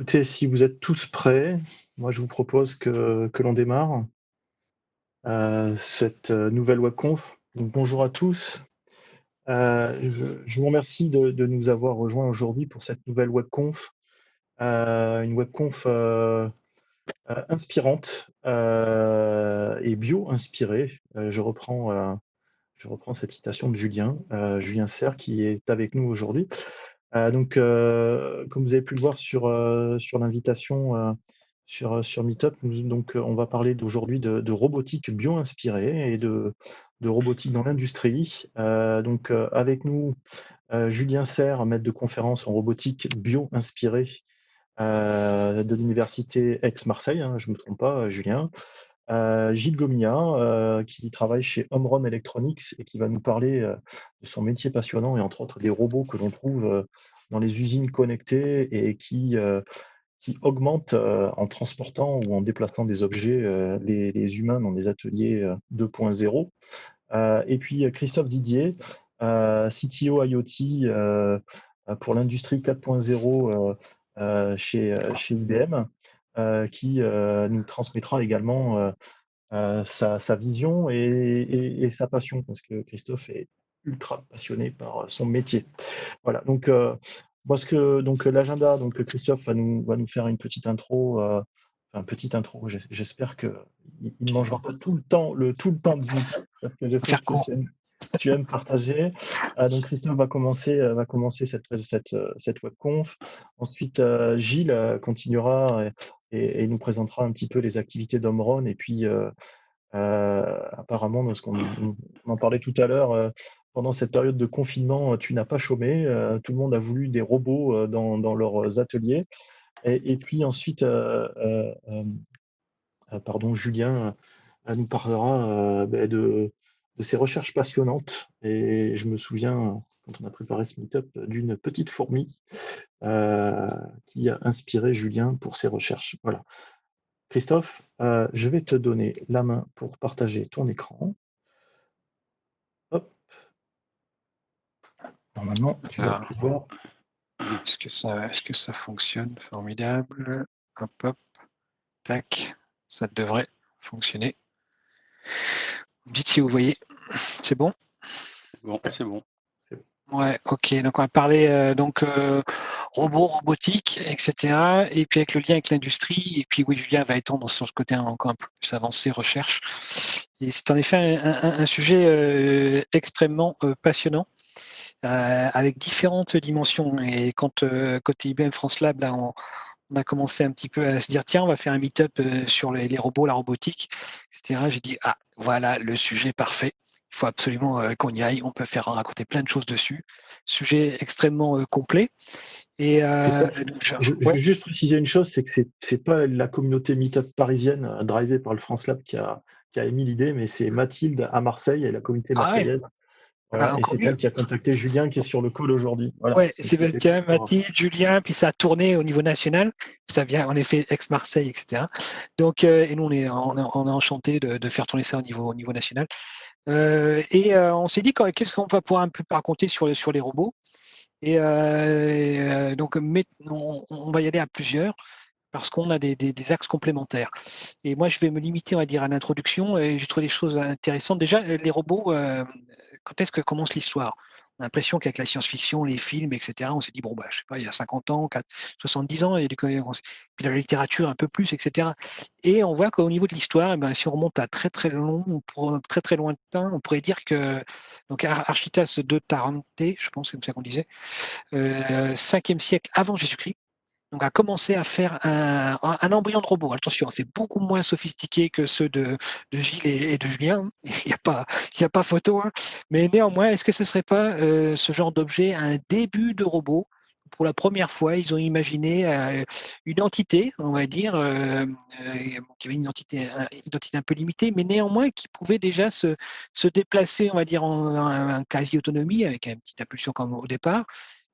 Écoutez, si vous êtes tous prêts, moi je vous propose que l'on démarre cette nouvelle webconf. Donc, bonjour à tous. Je vous remercie de nous avoir rejoints aujourd'hui pour cette nouvelle webconf. Une webconf inspirante et bio-inspirée. Je reprends cette citation de Julien Serre, qui est avec nous aujourd'hui. Comme vous avez pu le voir sur l'invitation sur Meetup, on va parler d'aujourd'hui de robotique bio-inspirée et de robotique dans l'industrie. Avec nous, Julien Serre, maître de conférence en robotique bio-inspirée de l'université Aix-Marseille, hein, je ne me trompe pas, Julien. Gilles Gomia, qui travaille chez Omron Electronics et qui va nous parler de son métier passionnant et entre autres des robots que l'on trouve dans les usines connectées et qui augmentent en transportant ou en déplaçant des objets les humains dans des ateliers 2.0. Et puis Christophe Didier, CTO IoT pour l'industrie 4.0 chez IBM, qui nous transmettra également sa vision et sa passion, parce que Christophe est ultra passionné par son métier. Voilà, donc l'agenda, donc Christophe va nous faire une petite intro, j'espère qu'il ne mangera pas tout le temps d'imiter, parce que je sais que tu aimes partager. Donc Christophe va commencer cette webconf. Ensuite, Gilles continuera et nous présentera un petit peu les activités d'Omron. Et puis, apparemment, parce qu'on en parlait tout à l'heure, pendant cette période de confinement, tu n'as pas chômé. Tout le monde a voulu des robots dans leurs ateliers. Et puis ensuite, Julien nous parlera de ses recherches passionnantes. Et je me souviens, quand on a préparé ce meet-up, d'une petite fourmi qui a inspiré Julien pour ses recherches. Voilà. Christophe, je vais te donner la main pour partager ton écran. Hop. Normalement, tu vas pouvoir. Est-ce que ça fonctionne? Formidable. Hop, hop. Tac. Ça devrait fonctionner. Vous me dites si vous voyez. C'est bon? C'est bon. Ouais, ok. Donc on va parler robots, robotique, etc. Et puis avec le lien avec l'industrie. Et puis oui, Julien va étendre sur ce côté encore un peu plus avancé, recherche. Et c'est en effet un sujet extrêmement passionnant. Avec différentes dimensions. Et quand côté IBM France Lab, là, on a commencé un petit peu à se dire, tiens, on va faire un meet-up sur les robots, la robotique, etc. J'ai dit, ah, voilà le sujet parfait. Il faut absolument qu'on y aille. On peut faire raconter plein de choses dessus. Sujet extrêmement complet. Et je veux juste préciser une chose, c'est que c'est pas la communauté Meetup parisienne drivée par le France Lab qui a émis l'idée, mais c'est Mathilde à Marseille et la communauté marseillaise. Voilà, et c'est elle qui a contacté Julien qui est sur le call aujourd'hui. Voilà. Ouais, Sébastien, Mathilde, Julien, puis ça a tourné au niveau national. Ça vient en effet ex-Marseille, etc. Donc, et nous, on est enchantés de faire tourner ça au niveau national. On s'est dit qu'est-ce qu'on va pouvoir un peu raconter sur les robots. Donc, on va y aller à plusieurs parce qu'on a des axes complémentaires. Et moi, je vais me limiter, on va dire, à l'introduction. Et j'ai trouvé des choses intéressantes. Déjà, les robots, quand est-ce que commence l'histoire? On a l'impression qu'avec la science-fiction, les films, etc., on s'est dit, bon, je sais pas, il y a 50 ans, 70 ans, puis la littérature un peu plus, etc. Et on voit qu'au niveau de l'histoire, si on remonte à très, très lointain, on pourrait dire que donc Archytas de Tarente, je pense que c'est comme ça qu'on disait, 5e siècle avant Jésus-Christ, donc a commencé à faire un embryon de robot. Attention, c'est beaucoup moins sophistiqué que ceux de Gilles et de Julien. Il n'y a pas photo. Hein. Mais néanmoins, est-ce que ce ne serait pas ce genre d'objet un début de robot? Pour la première fois, ils ont imaginé une entité, on va dire, qui avait une identité un peu limitée, mais néanmoins qui pouvait déjà se déplacer, on va dire, en quasi-autonomie, avec une petite impulsion comme au départ.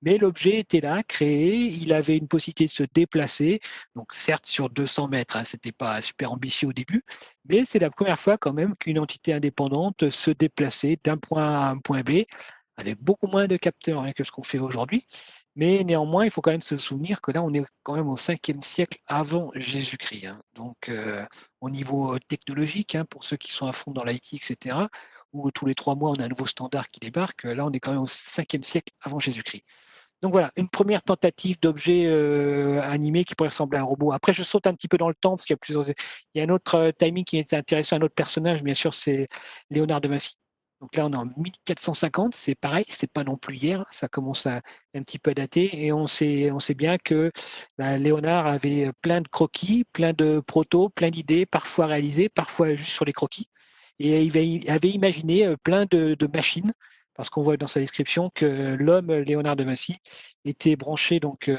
Mais l'objet était là, créé, il avait une possibilité de se déplacer, donc certes sur 200 mètres, hein, ce n'était pas super ambitieux au début, mais c'est la première fois quand même qu'une entité indépendante se déplaçait d'un point A à un point B, avec beaucoup moins de capteurs hein, que ce qu'on fait aujourd'hui, Mais néanmoins, il faut quand même se souvenir que là, on est quand même au 5e siècle avant Jésus-Christ, hein. Donc, au niveau technologique, hein, pour ceux qui sont à fond dans l'IT, etc., où tous les 3 mois, on a un nouveau standard qui débarque, là, on est quand même au 5e siècle avant Jésus-Christ. Donc voilà, une première tentative d'objet animé qui pourrait ressembler à un robot. Après, je saute un petit peu dans le temps parce qu'il y a plusieurs. Il y a un autre timing qui est intéressant, un autre personnage, bien sûr, c'est Léonard de Vinci. Donc là, on est en 1450, c'est pareil, c'est pas non plus hier, ça commence à un petit peu à dater, et on sait bien que Léonard avait plein de croquis, plein de protos, plein d'idées, parfois réalisées, parfois juste sur les croquis, et il avait imaginé plein de machines, parce qu'on voit dans sa description que l'homme, Léonard de Vinci, était branché donc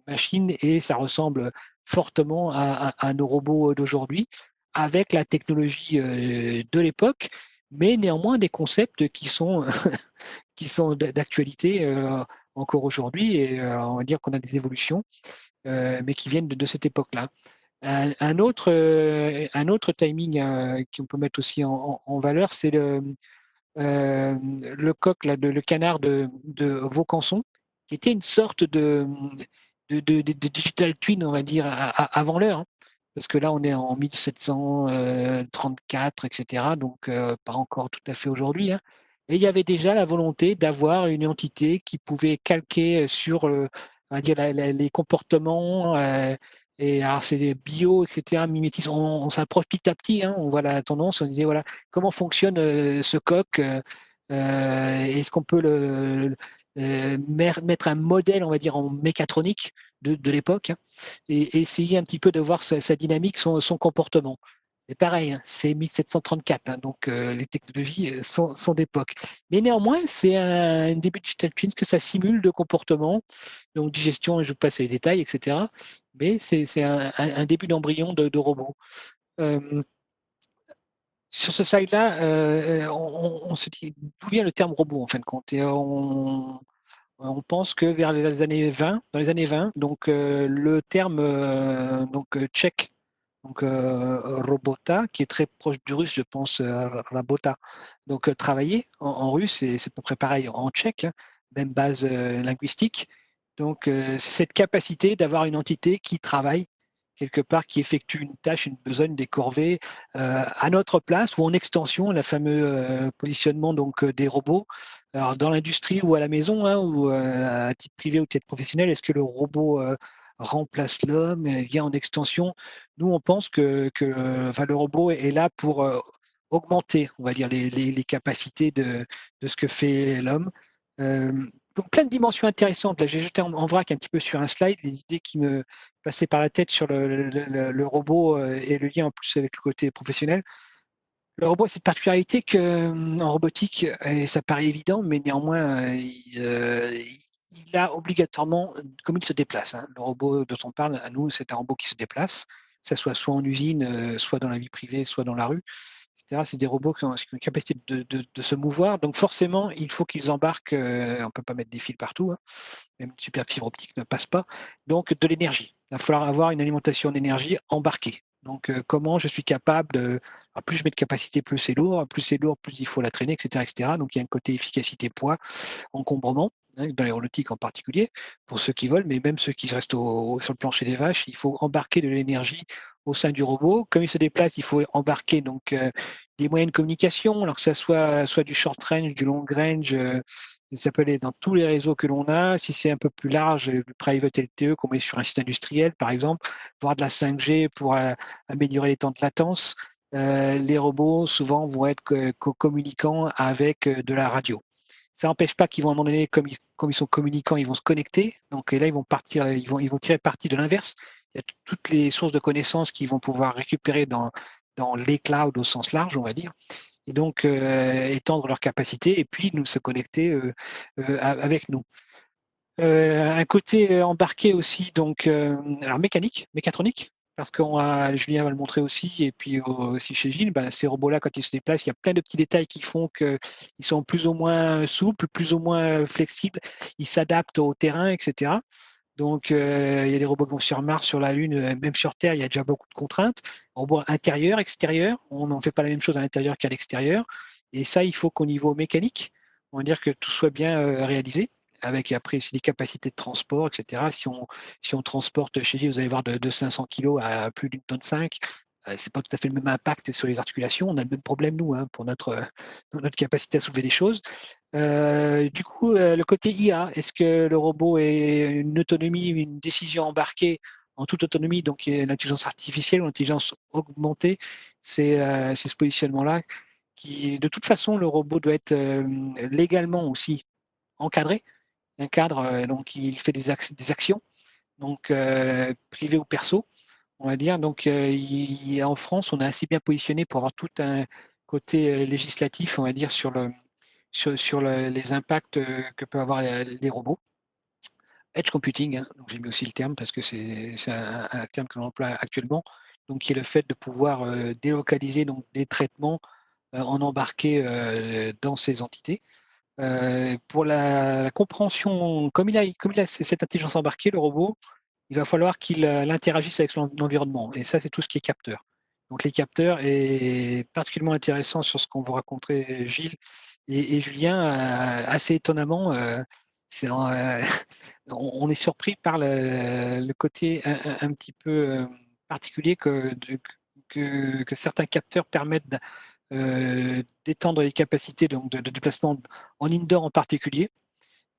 machine, et ça ressemble fortement à nos robots d'aujourd'hui, avec la technologie de l'époque, mais néanmoins des concepts qui sont, qui sont d'actualité encore aujourd'hui, et on va dire qu'on a des évolutions, mais qui viennent de cette époque-là. Un autre timing qu'on peut mettre aussi en valeur, c'est le coq, là, le canard de Vaucanson, qui était une sorte de digital twin, on va dire, avant l'heure, hein. Parce que là, on est en 1734, etc., donc pas encore tout à fait aujourd'hui, hein. Et il y avait déjà la volonté d'avoir une entité qui pouvait calquer sur on va dire, les comportements, et alors c'est des bio, etc., mimétisme. On s'approche petit à petit, hein, on voit la tendance, on disait, voilà, comment fonctionne ce coq, est-ce qu'on peut mettre un modèle, on va dire, en mécatronique de l'époque, hein, et essayer un petit peu de voir sa dynamique, son comportement. C'est pareil, hein, c'est 1734, hein, donc les technologies sont d'époque. Mais néanmoins, c'est un début de digital twin que ça simule de comportement, donc digestion, je vous passe les détails, etc. Mais c'est un début d'embryon de robot. Euh, sur ce slide-là, on se dit d'où vient le terme robot en fin de compte. Et on pense que vers les années 20, dans les années 20, donc le terme tchèque, donc robota, qui est très proche du russe, je pense, rabota. Donc travailler en russe, et c'est à peu près pareil en tchèque, hein, même base linguistique. Donc c'est cette capacité d'avoir une entité qui travaille quelque part, qui effectue une tâche, une besogne, des corvées à notre place ou en extension, le fameux positionnement donc des robots. Alors dans l'industrie ou à la maison, hein, ou à titre privé ou titre professionnel, est-ce que le robot remplace l'homme, vient en extension? Nous, on pense que le robot est là pour augmenter, on va dire, les capacités de ce que fait l'homme. Euh, donc plein de dimensions intéressantes. Là, j'ai jeté en vrac un petit peu sur un slide les idées qui me passaient par la tête sur le robot et le lien en plus avec le côté professionnel. Le robot a cette particularité qu'en robotique, et ça paraît évident, mais néanmoins, il a obligatoirement, comme il se déplace, hein, le robot dont on parle, à nous, c'est un robot qui se déplace, que ce soit en usine, soit dans la vie privée, soit dans la rue, etc. C'est des robots qui ont une capacité de se mouvoir, donc forcément, il faut qu'ils embarquent, on ne peut pas mettre des fils partout, hein, même une super fibre optique ne passe pas, donc de l'énergie. Il va falloir avoir une alimentation d'énergie embarquée. Donc, comment je suis capable de. Alors, plus je mets de capacité, plus c'est lourd, plus il faut la traîner, etc., etc. Donc, il y a un côté efficacité, poids, encombrement, hein, dans l'aéronautique en particulier, pour ceux qui volent, mais même ceux qui restent sur le plancher des vaches, il faut embarquer de l'énergie au sein du robot. Comme il se déplace, il faut embarquer donc des moyens de communication, alors que ça soit du short range, du long range, ça peut aller dans tous les réseaux que l'on a. Si c'est un peu plus large, le private LTE qu'on met sur un site industriel, par exemple, voire de la 5G pour améliorer les temps de latence, les robots souvent vont être communicants avec de la radio. Ça n'empêche pas qu'ils vont à un moment donné, comme ils sont communicants, ils vont se connecter. Donc et là, ils vont partir, ils vont tirer parti de l'inverse. Il y a toutes les sources de connaissances qu'ils vont pouvoir récupérer dans les clouds au sens large, on va dire, et donc étendre leurs capacités et puis nous se connecter avec nous. Un côté embarqué aussi, donc alors mécatronique, parce que Julien va le montrer aussi, et puis aussi chez Gilles, ben, ces robots-là, quand ils se déplacent, il y a plein de petits détails qui font qu'ils sont plus ou moins souples, plus ou moins flexibles, ils s'adaptent au terrain, etc. Donc, il y a des robots qui vont sur Mars, sur la Lune, même sur Terre, il y a déjà beaucoup de contraintes. Robots intérieur, extérieur, on n'en fait pas la même chose à l'intérieur qu'à l'extérieur. Et ça, il faut qu'au niveau mécanique, on va dire que tout soit bien réalisé. avec après aussi des capacités de transport, etc. Si on transporte chez lui, vous allez voir de 500 kg à plus d'une tonne 5, c'est pas tout à fait le même impact sur les articulations. On a le même problème, nous, hein, pour notre capacité à soulever des choses. Du coup, le côté IA, est-ce que le robot est une autonomie, une décision embarquée en toute autonomie, donc l'intelligence artificielle ou l'intelligence augmentée, c'est ce positionnement-là qui, de toute façon, le robot doit être légalement aussi encadré. Un cadre, donc il fait des actions, donc privé ou perso, on va dire. Donc en France, on est assez bien positionné pour avoir tout un côté législatif, on va dire, sur les impacts que peuvent avoir les robots. Edge computing, hein, donc j'ai mis aussi le terme parce que c'est un terme que l'on emploie actuellement, donc qui est le fait de pouvoir délocaliser donc, des traitements en embarqué dans ces entités. Pour la compréhension, comme il a cette intelligence embarquée, le robot, il va falloir qu'il interagisse avec son environnement. Et ça, c'est tout ce qui est capteur. Donc les capteurs est particulièrement intéressant sur ce qu'on vous raconterait Gilles et Julien, assez étonnamment. On est surpris par le côté un petit peu particulier que certains capteurs permettent d'étendre les capacités donc de déplacement en indoor en particulier.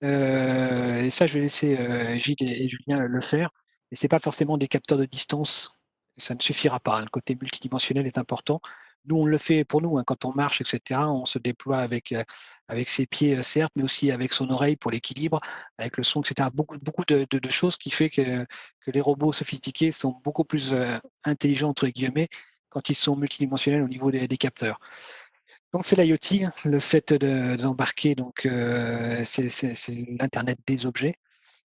Et ça, je vais laisser Gilles et Julien le faire. Et ce n'est pas forcément des capteurs de distance. Ça ne suffira pas. Hein. Le côté multidimensionnel est important. Nous, on le fait pour nous. Hein, quand on marche, etc., on se déploie avec ses pieds, certes, mais aussi avec son oreille pour l'équilibre, avec le son, etc. Beaucoup de choses qui fait que les robots sophistiqués sont beaucoup plus intelligents, entre guillemets, quand ils sont multidimensionnels au niveau des capteurs. Donc c'est l'IoT, hein, le fait d'embarquer, donc c'est l'Internet des objets,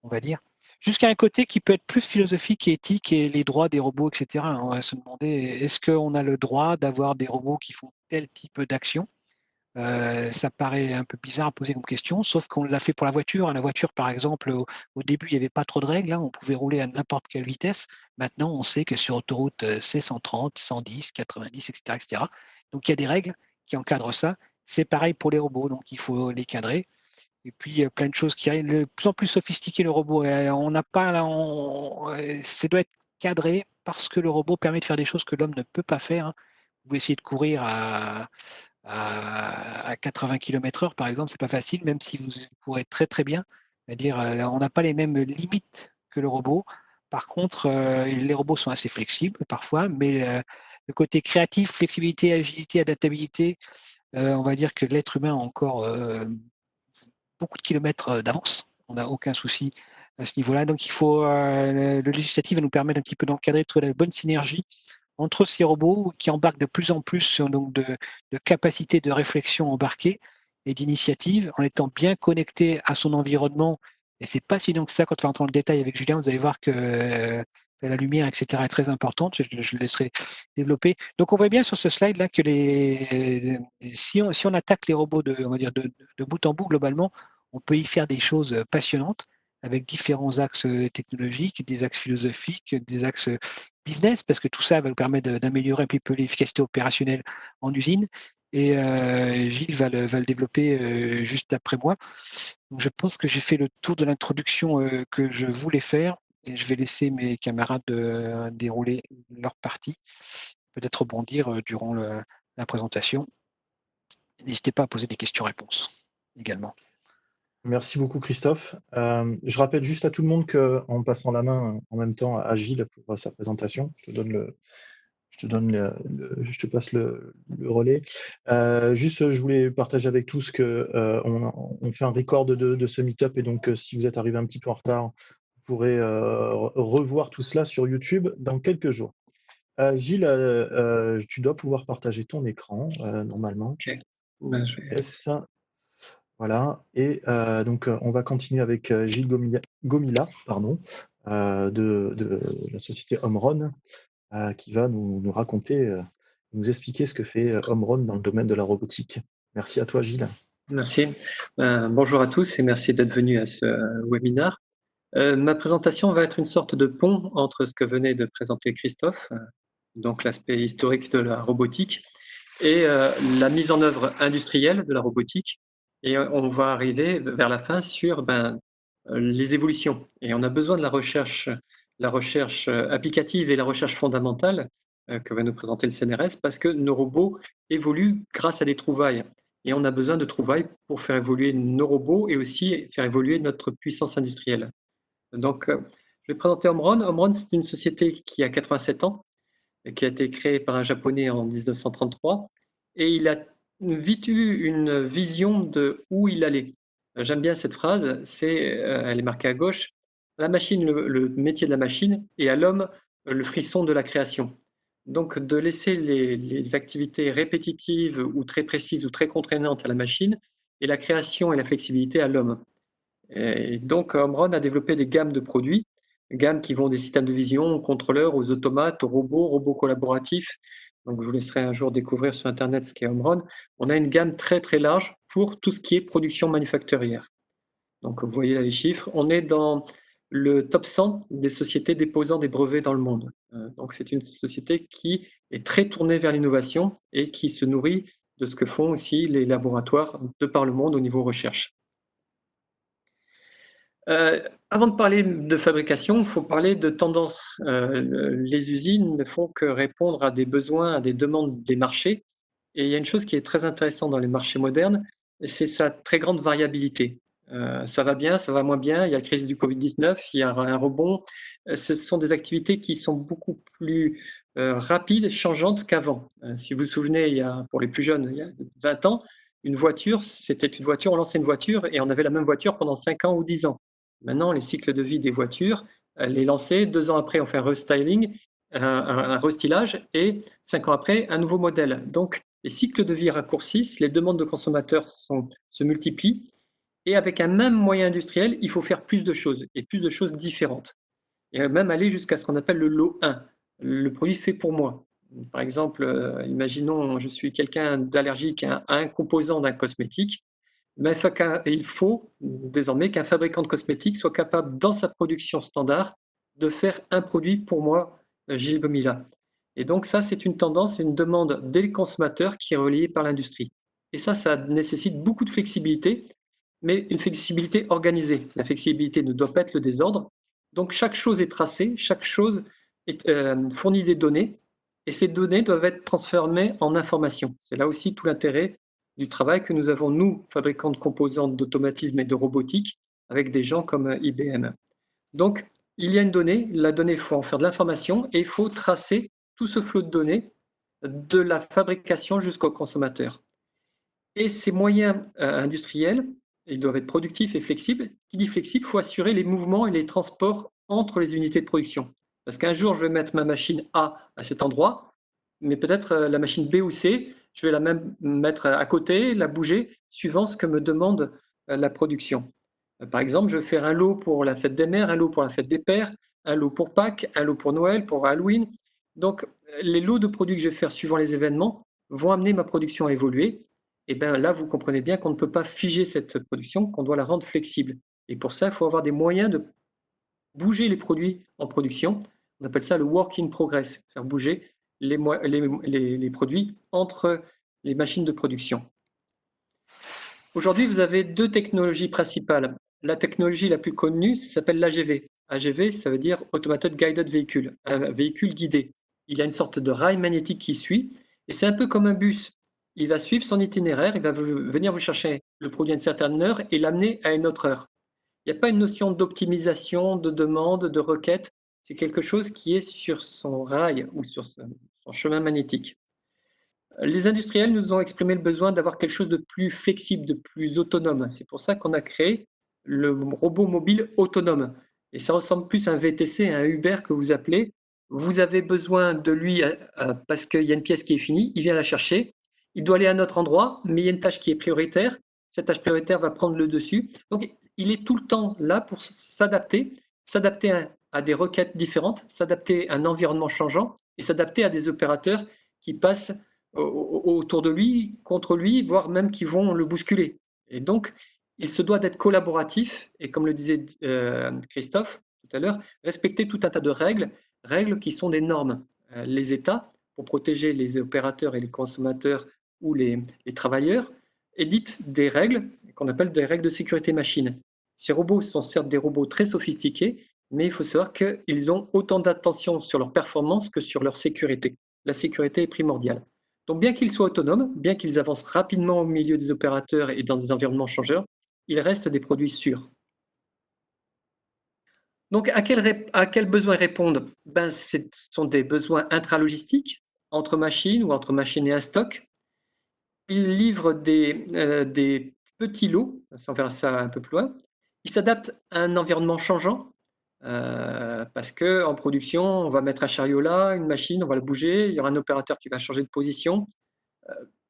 on va dire, jusqu'à un côté qui peut être plus philosophique et éthique et les droits des robots, etc. On va se demander, est-ce qu'on a le droit d'avoir des robots qui font tel type d'action? Ça paraît un peu bizarre à poser comme question, sauf qu'on l'a fait pour la voiture. La voiture, par exemple, au début, il n'y avait pas trop de règles, hein, on pouvait rouler à n'importe quelle vitesse. Maintenant, on sait que sur autoroute, c'est 130, 110, 90, etc., etc. Donc, il y a des règles qui encadrent ça. C'est pareil pour les robots, donc il faut les cadrer. Et puis, il y a plein de choses qui arrivent. De plus en plus sophistiqué, le robot. On n'a pas, là, ça doit être cadré parce que le robot permet de faire des choses que l'homme ne peut pas faire. Hein. Vous essayez de courir à 80 km/h, par exemple, c'est pas facile, même si vous pourrez très très bien. C'est-à-dire, on n'a pas les mêmes limites que le robot. Par contre, les robots sont assez flexibles parfois, mais le côté créatif, flexibilité, agilité, adaptabilité, on va dire que l'être humain a encore beaucoup de kilomètres d'avance. On n'a aucun souci à ce niveau-là. Donc, il faut le législatif va nous permettre un petit peu d'encadrer, de trouver la bonne synergie entre ces robots qui embarquent de plus en plus sur donc de capacités de réflexion embarquées et d'initiative en étant bien connectés à son environnement. Et c'est pas si donc que ça, quand on va entrer dans le détail avec Julien, vous allez voir que la lumière, etc., est très importante. Je le laisserai développer. Donc, on voit bien sur ce slide-là que si on attaque les robots on va dire de bout en bout, globalement, on peut y faire des choses passionnantes avec différents axes technologiques, des axes philosophiques, des axes business, parce que tout ça va nous permettre d'améliorer un petit peu l'efficacité opérationnelle en usine. Et Gilles va le développer juste après moi. Donc, je pense que j'ai fait le tour de l'introduction que je voulais faire et je vais laisser mes camarades dérouler leur partie, peut-être rebondir durant la présentation. N'hésitez pas à poser des questions-réponses également. Merci beaucoup Christophe. Je rappelle juste à tout le monde qu'en passant la main en même temps à Gilles pour sa présentation, je te passe le relais. Juste, je voulais partager avec tous que on fait un record de ce meet-up et donc si vous êtes arrivé un petit peu en retard, vous pourrez revoir tout cela sur YouTube dans quelques jours. Gilles, tu dois pouvoir partager ton écran normalement. Ok. Ben, Yes. Voilà, et donc on va continuer avec Gilles Gomila, pardon, de la société Omron, qui va nous raconter, nous expliquer ce que fait Omron dans le domaine de la robotique. Merci à toi, Gilles. Merci. Bonjour à tous et merci d'être venus à ce webinaire. Ma présentation va être une sorte de pont entre ce que venait de présenter Christophe, donc l'aspect historique de la robotique, et la mise en œuvre industrielle de la robotique, et on va arriver vers la fin sur les évolutions. Et on a besoin de la recherche applicative et la recherche fondamentale que va nous présenter le CNRS, parce que nos robots évoluent grâce à des trouvailles. Et on a besoin de trouvailles pour faire évoluer nos robots et aussi faire évoluer notre puissance industrielle. Donc, je vais présenter Omron. Omron, c'est une société qui a 87 ans, qui a été créée par un Japonais en 1933, et il a vite eu une vision de où il allait. J'aime bien cette phrase, elle est marquée à gauche, la machine, le métier de la machine, et à l'homme, le frisson de la création. Donc, de laisser les activités répétitives ou très précises ou très contraignantes à la machine, et la création et la flexibilité à l'homme. Et donc, Omron a développé des gammes de produits, gammes qui vont des systèmes de vision aux contrôleurs, aux automates, aux robots collaboratifs. Donc, je vous laisserai un jour découvrir sur Internet ce qu'est Omron. On a une gamme très, très large pour tout ce qui est production manufacturière. Donc, vous voyez là les chiffres. On est dans le top 100 des sociétés déposant des brevets dans le monde. Donc, c'est une société qui est très tournée vers l'innovation et qui se nourrit de ce que font aussi les laboratoires de par le monde au niveau recherche. Avant de parler de fabrication, il faut parler de tendance. Les usines ne font que répondre à des besoins, à des demandes des marchés. Et il y a une chose qui est très intéressante dans les marchés modernes, c'est sa très grande variabilité. Ça va bien, ça va moins bien, il y a la crise du Covid-19, il y a un rebond. Ce sont des activités qui sont beaucoup plus rapides, changeantes qu'avant. Si vous vous souvenez, pour les plus jeunes, il y a 20 ans, une voiture, c'était une voiture, on lançait une voiture et on avait la même voiture pendant 5 ans ou 10 ans. Maintenant, les cycles de vie des voitures, les lancer, 2 ans après, on fait un restyling, un restylage, et 5 ans après, un nouveau modèle. Donc, les cycles de vie raccourcissent, les demandes de consommateurs se multiplient, et avec un même moyen industriel, il faut faire plus de choses, et plus de choses différentes. Et même aller jusqu'à ce qu'on appelle le lot 1, le produit fait pour moi. Par exemple, imaginons, je suis quelqu'un d'allergique à un composant d'un cosmétique. Mais il faut désormais qu'un fabricant de cosmétiques soit capable, dans sa production standard, de faire un produit pour moi, Gilles Gomila. Et donc ça, c'est une tendance, une demande des consommateurs qui est relayée par l'industrie. Et ça nécessite beaucoup de flexibilité, mais une flexibilité organisée. La flexibilité ne doit pas être le désordre. Donc chaque chose est tracée, chaque chose fournit des données, et ces données doivent être transformées en informations. C'est là aussi tout l'intérêt du travail que nous avons, nous, fabricants de composantes d'automatisme et de robotique, avec des gens comme IBM. Donc, il y a une donnée, la donnée, il faut en faire de l'information et il faut tracer tout ce flot de données de la fabrication jusqu'au consommateur. Et ces moyens industriels, ils doivent être productifs et flexibles. Qui dit flexible, il faut assurer les mouvements et les transports entre les unités de production. Parce qu'un jour, je vais mettre ma machine A à cet endroit, mais peut-être la machine B ou C, je vais la même mettre à côté, la bouger, suivant ce que me demande la production. Par exemple, je vais faire un lot pour la fête des mères, un lot pour la fête des pères, un lot pour Pâques, un lot pour Noël, pour Halloween. Donc, les lots de produits que je vais faire suivant les événements vont amener ma production à évoluer. Et bien là, vous comprenez bien qu'on ne peut pas figer cette production, qu'on doit la rendre flexible. Et pour ça, il faut avoir des moyens de bouger les produits en production. On appelle ça le work in progress, faire bouger les produits entre les machines de production. Aujourd'hui, vous avez 2 technologies principales. La technologie la plus connue, ça s'appelle l'AGV. AGV, ça veut dire Automated Guided Vehicle, un véhicule guidé. Il a une sorte de rail magnétique qui suit, et c'est un peu comme un bus. Il va suivre son itinéraire, il va venir vous chercher le produit à une certaine heure et l'amener à une autre heure. Il n'y a pas une notion d'optimisation, de demande, de requête. C'est quelque chose qui est sur son rail ou sur son chemin magnétique. Les industriels nous ont exprimé le besoin d'avoir quelque chose de plus flexible, de plus autonome. C'est pour ça qu'on a créé le robot mobile autonome. Et ça ressemble plus à un VTC, à un Uber que vous appelez. Vous avez besoin de lui parce qu'il y a une pièce qui est finie, il vient la chercher. Il doit aller à un autre endroit, mais il y a une tâche qui est prioritaire. Cette tâche prioritaire va prendre le dessus. Donc, il est tout le temps là pour s'adapter à des requêtes différentes, s'adapter à un environnement changeant et s'adapter à des opérateurs qui passent autour de lui, contre lui, voire même qui vont le bousculer. Et donc, il se doit d'être collaboratif et, comme le disait Christophe tout à l'heure, respecter tout un tas de règles qui sont des normes. Les États, pour protéger les opérateurs et les consommateurs ou les travailleurs, éditent des règles qu'on appelle des règles de sécurité machine. Ces robots sont certes des robots très sophistiqués, mais il faut savoir qu'ils ont autant d'attention sur leur performance que sur leur sécurité. La sécurité est primordiale. Donc bien qu'ils soient autonomes, bien qu'ils avancent rapidement au milieu des opérateurs et dans des environnements changeurs, ils restent des produits sûrs. Donc à quels besoins répondent? Ce sont des besoins intralogistiques, entre machines ou entre machines et un stock. Ils livrent des petits lots, on verra ça un peu plus loin. Ils s'adaptent à un environnement changeant, parce qu'en production, on va mettre un chariot là, une machine, on va le bouger, il y aura un opérateur qui va changer de position.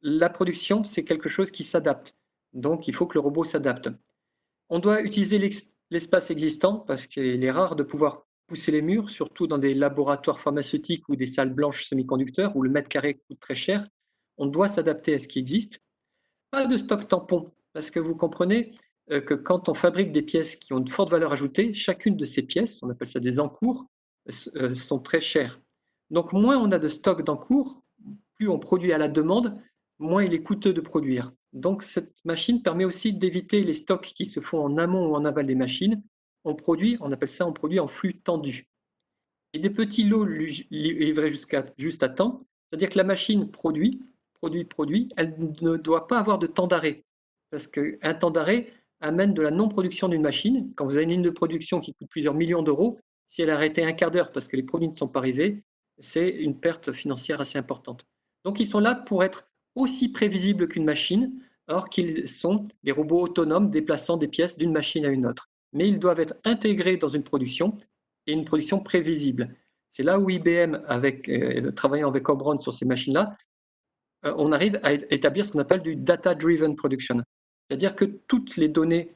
La production, c'est quelque chose qui s'adapte. Donc, il faut que le robot s'adapte. On doit utiliser l'espace existant parce qu'il est rare de pouvoir pousser les murs, surtout dans des laboratoires pharmaceutiques ou des salles blanches semi-conducteurs où le mètre carré coûte très cher. On doit s'adapter à ce qui existe. Pas de stock tampon, parce que vous comprenez que quand on fabrique des pièces qui ont une forte valeur ajoutée, chacune de ces pièces, on appelle ça des encours, sont très chères. Donc moins on a de stock d'encours, plus on produit à la demande, moins il est coûteux de produire. Donc cette machine permet aussi d'éviter les stocks qui se font en amont ou en aval des machines. On appelle ça, on produit en flux tendu. Et des petits lots livrés juste à temps, c'est-à-dire que la machine produit, elle ne doit pas avoir de temps d'arrêt. Parce qu'un temps d'arrêt amène de la non-production d'une machine. Quand vous avez une ligne de production qui coûte plusieurs millions d'euros, si elle a arrêté un quart d'heure parce que les produits ne sont pas arrivés, c'est une perte financière assez importante. Donc ils sont là pour être aussi prévisibles qu'une machine, alors qu'ils sont des robots autonomes déplaçant des pièces d'une machine à une autre. Mais ils doivent être intégrés dans une production et une production prévisible. C'est là où IBM, travaillant avec Obron sur ces machines-là, on arrive à établir ce qu'on appelle du data-driven production. C'est-à-dire que toutes les données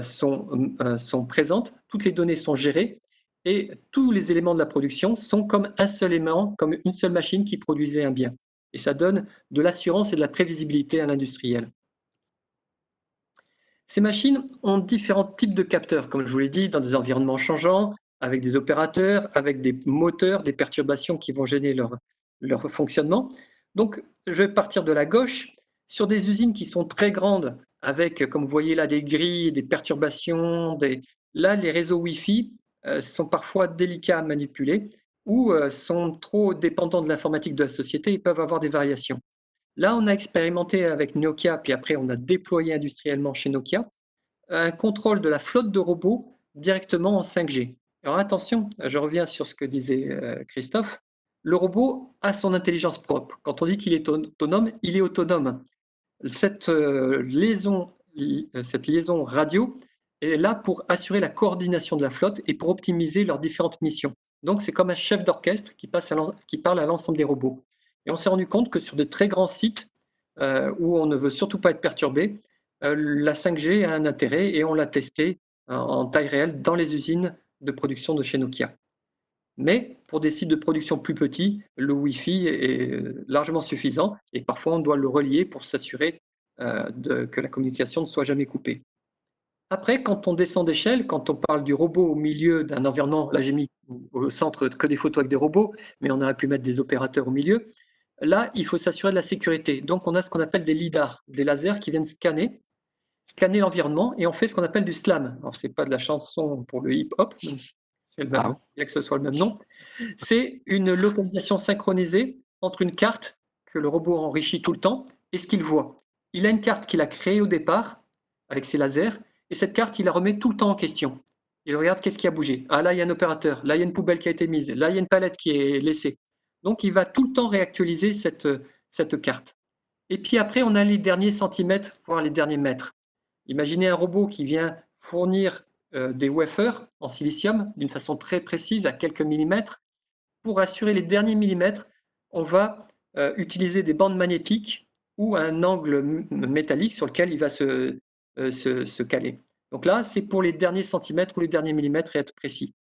sont présentes, toutes les données sont gérées, et tous les éléments de la production sont comme un seul élément, comme une seule machine qui produisait un bien. Et ça donne de l'assurance et de la prévisibilité à l'industriel. Ces machines ont différents types de capteurs, comme je vous l'ai dit, dans des environnements changeants, avec des opérateurs, avec des moteurs, des perturbations qui vont gêner leur fonctionnement. Donc, je vais partir de la gauche. Sur des usines qui sont très grandes, avec, comme vous voyez là, des grilles, des perturbations, là, les réseaux Wi-Fi sont parfois délicats à manipuler ou sont trop dépendants de l'informatique de la société et peuvent avoir des variations. Là, on a expérimenté avec Nokia, puis après on a déployé industriellement chez Nokia un contrôle de la flotte de robots directement en 5G. Alors attention, je reviens sur ce que disait Christophe, le robot a son intelligence propre. Quand on dit qu'il est autonome, il est autonome. Cette liaison radio est là pour assurer la coordination de la flotte et pour optimiser leurs différentes missions. Donc c'est comme un chef d'orchestre qui parle à l'ensemble des robots. Et on s'est rendu compte que sur de très grands sites où on ne veut surtout pas être perturbé, la 5G a un intérêt et on l'a testé en taille réelle dans les usines de production de chez Nokia. Mais pour des sites de production plus petits, le Wi-Fi est largement suffisant et parfois on doit le relier pour s'assurer que la communication ne soit jamais coupée. Après, quand on descend d'échelle, quand on parle du robot au milieu d'un environnement, là j'ai mis au centre que des photos avec des robots, mais on aurait pu mettre des opérateurs au milieu. Là, il faut s'assurer de la sécurité. Donc, on a ce qu'on appelle des lidars, des lasers qui viennent scanner l'environnement, et on fait ce qu'on appelle du slam. Alors, ce n'est pas de la chanson pour le hip-hop, c'est le même, bien que ce soit le même nom. C'est une localisation synchronisée entre une carte que le robot enrichit tout le temps et ce qu'il voit. Il a une carte qu'il a créée au départ avec ses lasers, et cette carte, il la remet tout le temps en question. Il regarde qu'est-ce qui a bougé. Ah là, il y a un opérateur. Là, il y a une poubelle qui a été mise. Là, il y a une palette qui est laissée. Donc, il va tout le temps réactualiser cette carte. Et puis après, on a les derniers centimètres, voire les derniers mètres. Imaginez un robot qui vient fournir des wafers en silicium d'une façon très précise, à quelques millimètres. Pour assurer les derniers millimètres, on va utiliser des bandes magnétiques ou un angle métallique sur lequel il va se caler. Donc là, c'est pour les derniers centimètres ou les derniers millimètres et être précis.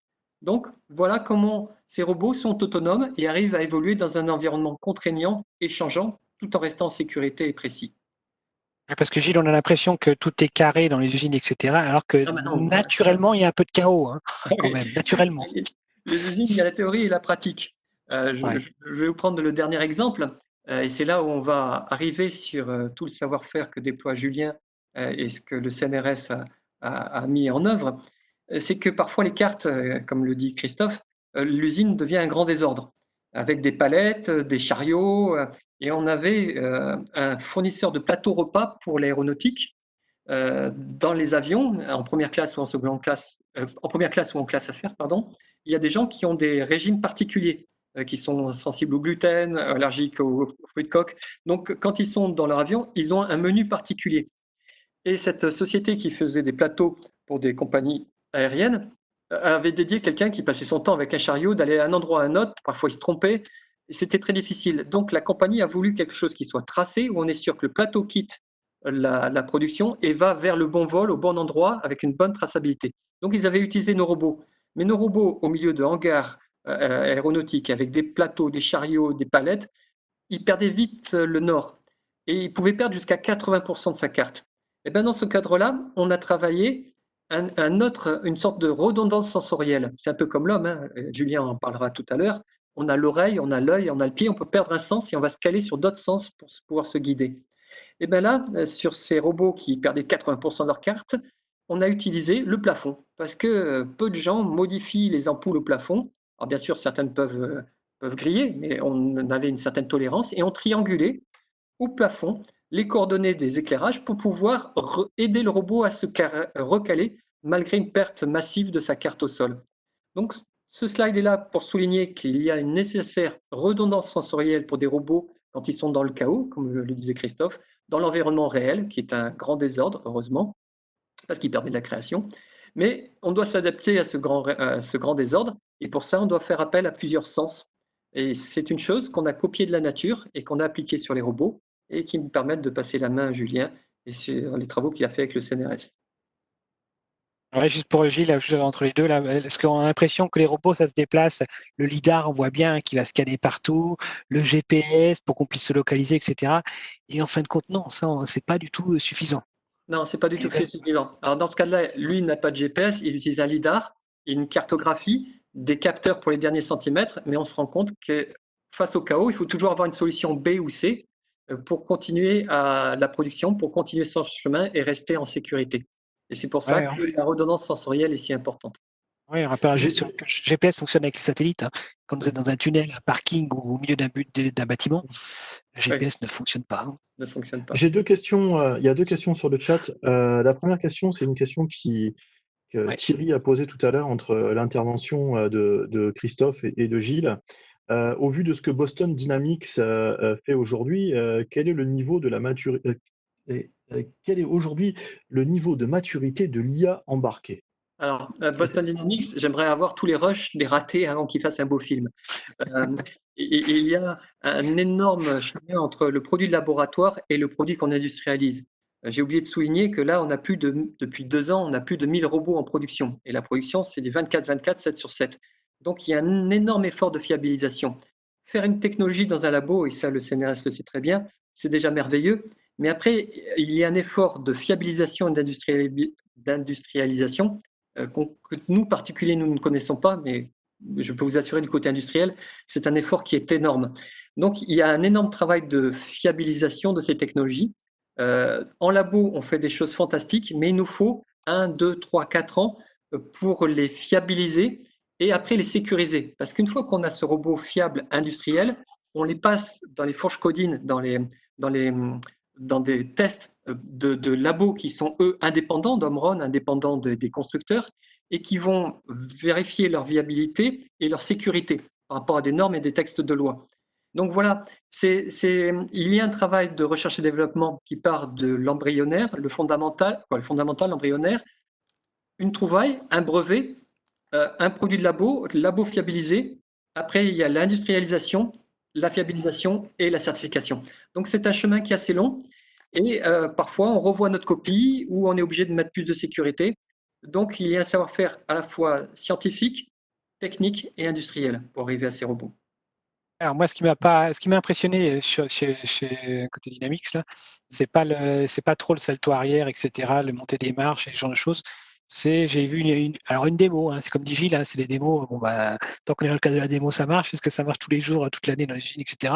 Donc, voilà comment ces robots sont autonomes et arrivent à évoluer dans un environnement contraignant et changeant, tout en restant en sécurité et précis. Parce que Gilles, on a l'impression que tout est carré dans les usines, etc., alors que naturellement, il y a un peu de chaos, hein, quand même, naturellement. Les usines, il y a la théorie et la pratique. Je vais vous prendre le dernier exemple. Et c'est là où on va arriver sur tout le savoir-faire que déploie Julien et ce que le CNRS a mis en œuvre. C'est que parfois les cartes, comme le dit Christophe, l'usine devient un grand désordre, avec des palettes, des chariots, et on avait un fournisseur de plateaux repas pour l'aéronautique dans les avions, en première classe ou en seconde classe, en première classe ou en classe affaires, pardon. Il y a des gens qui ont des régimes particuliers, qui sont sensibles au gluten, allergiques aux fruits de coque. Donc, quand ils sont dans leur avion, ils ont un menu particulier. Et cette société qui faisait des plateaux pour des compagnies aériennes avait dédié quelqu'un qui passait son temps avec un chariot, d'aller d'un endroit à un autre. Parfois, il se trompait. C'était très difficile. Donc, la compagnie a voulu quelque chose qui soit tracé, où on est sûr que le plateau quitte la production et va vers le bon vol, au bon endroit, avec une bonne traçabilité. Donc, ils avaient utilisé nos robots. Mais nos robots, au milieu de hangars aéronautiques, avec des plateaux, des chariots, des palettes, ils perdaient vite le nord. Et ils pouvaient perdre jusqu'à 80% de sa carte. Et bien dans ce cadre-là, on a travaillé une sorte de redondance sensorielle. C'est un peu comme l'homme, hein. Julien en parlera tout à l'heure. On a l'oreille, on a l'œil, on a le pied, on peut perdre un sens et on va se caler sur d'autres sens pour pouvoir se guider. Et bien là, sur ces robots qui perdaient 80% de leur carte, on a utilisé le plafond parce que peu de gens modifient les ampoules au plafond. Alors bien sûr, certaines peuvent griller, mais on avait une certaine tolérance et on triangulait au plafond les coordonnées des éclairages pour pouvoir aider le robot à se recaler malgré une perte massive de sa carte au sol. Donc, ce slide est là pour souligner qu'il y a une nécessaire redondance sensorielle pour des robots quand ils sont dans le chaos, comme le disait Christophe, dans l'environnement réel, qui est un grand désordre, heureusement, parce qu'il permet de la création. Mais on doit s'adapter à ce grand désordre, et pour ça, on doit faire appel à plusieurs sens. Et c'est une chose qu'on a copiée de la nature et qu'on a appliquée sur les robots, et qui me permettent de passer la main à Julien et sur les travaux qu'il a fait avec le CNRS. Ouais, juste pour Gilles, là, juste entre les deux, là, est-ce qu'on a l'impression que les robots, ça se déplace, le lidar, on voit bien qu'il va scanner partout, le GPS pour qu'on puisse se localiser, etc. Et en fin de compte, non, ça, c'est pas du tout suffisant. Non, c'est pas du tout suffisant. Alors dans ce cas-là, lui, il n'a pas de GPS, il utilise un lidar, une cartographie, des capteurs pour les derniers centimètres, mais on se rend compte que face au chaos, il faut toujours avoir une solution B ou C pour continuer à la production, pour continuer son chemin et rester en sécurité. Et c'est pour ça que la redondance sensorielle est si importante. Oui, on rappelle juste que le GPS fonctionne avec les satellites. Hein. Quand vous êtes dans un tunnel, un parking ou au milieu d'un bâtiment, le GPS ne fonctionne pas. Hein. Ne fonctionne pas. J'ai deux questions. Il y a deux questions sur le chat. La première question, c'est une question que Thierry a posée tout à l'heure entre l'intervention de Christophe et de Gilles. Au vu de ce que Boston Dynamics fait aujourd'hui, quel est le niveau de la maturité quel est aujourd'hui le niveau de maturité de l'IA embarquée? Alors, Boston Dynamics, j'aimerais avoir tous les rushs des ratés avant qu'ils fassent un beau film. Il y a un énorme chemin entre le produit de laboratoire et le produit qu'on industrialise. J'ai oublié de souligner que là, depuis 2 ans, on a plus de 1000 robots en production. Et la production, c'est du 24/24, 7/7. Donc, il y a un énorme effort de fiabilisation. Faire une technologie dans un labo, et ça, le CNRS le sait très bien, c'est déjà merveilleux. Mais après, il y a un effort de fiabilisation et d'industrialisation que nous, particuliers, nous ne connaissons pas, mais je peux vous assurer du côté industriel, c'est un effort qui est énorme. Donc, il y a un énorme travail de fiabilisation de ces technologies. En labo, on fait des choses fantastiques, mais il nous faut 1, 2, 3, 4 ans pour les fiabiliser et après les sécuriser. Parce qu'une fois qu'on a ce robot fiable industriel, on les passe dans les fourches codines, dans des tests de labos qui sont, eux, indépendants d'Omron, indépendants des constructeurs, et qui vont vérifier leur viabilité et leur sécurité par rapport à des normes et des textes de loi. Donc voilà, il y a un travail de recherche et développement qui part de l'embryonnaire, le fondamental, l'embryonnaire, une trouvaille, un brevet, un produit de labo fiabilisé. Après, il y a l'industrialisation, la fiabilisation et la certification. Donc c'est un chemin qui est assez long. Et parfois, on revoit notre copie ou on est obligé de mettre plus de sécurité. Donc, il y a un savoir-faire à la fois scientifique, technique et industriel pour arriver à ces robots. Alors moi, ce qui m'a impressionné chez côté Dynamics, là, c'est pas trop le salto arrière, etc., le monter des marches et ce genre de choses. J'ai vu alors une démo, hein, c'est comme dit Gilles, hein, c'est les démos. Bon, bah, tant qu'on est dans le cadre de la démo, ça marche. Est-ce que ça marche tous les jours, toute l'année dans les usines, etc.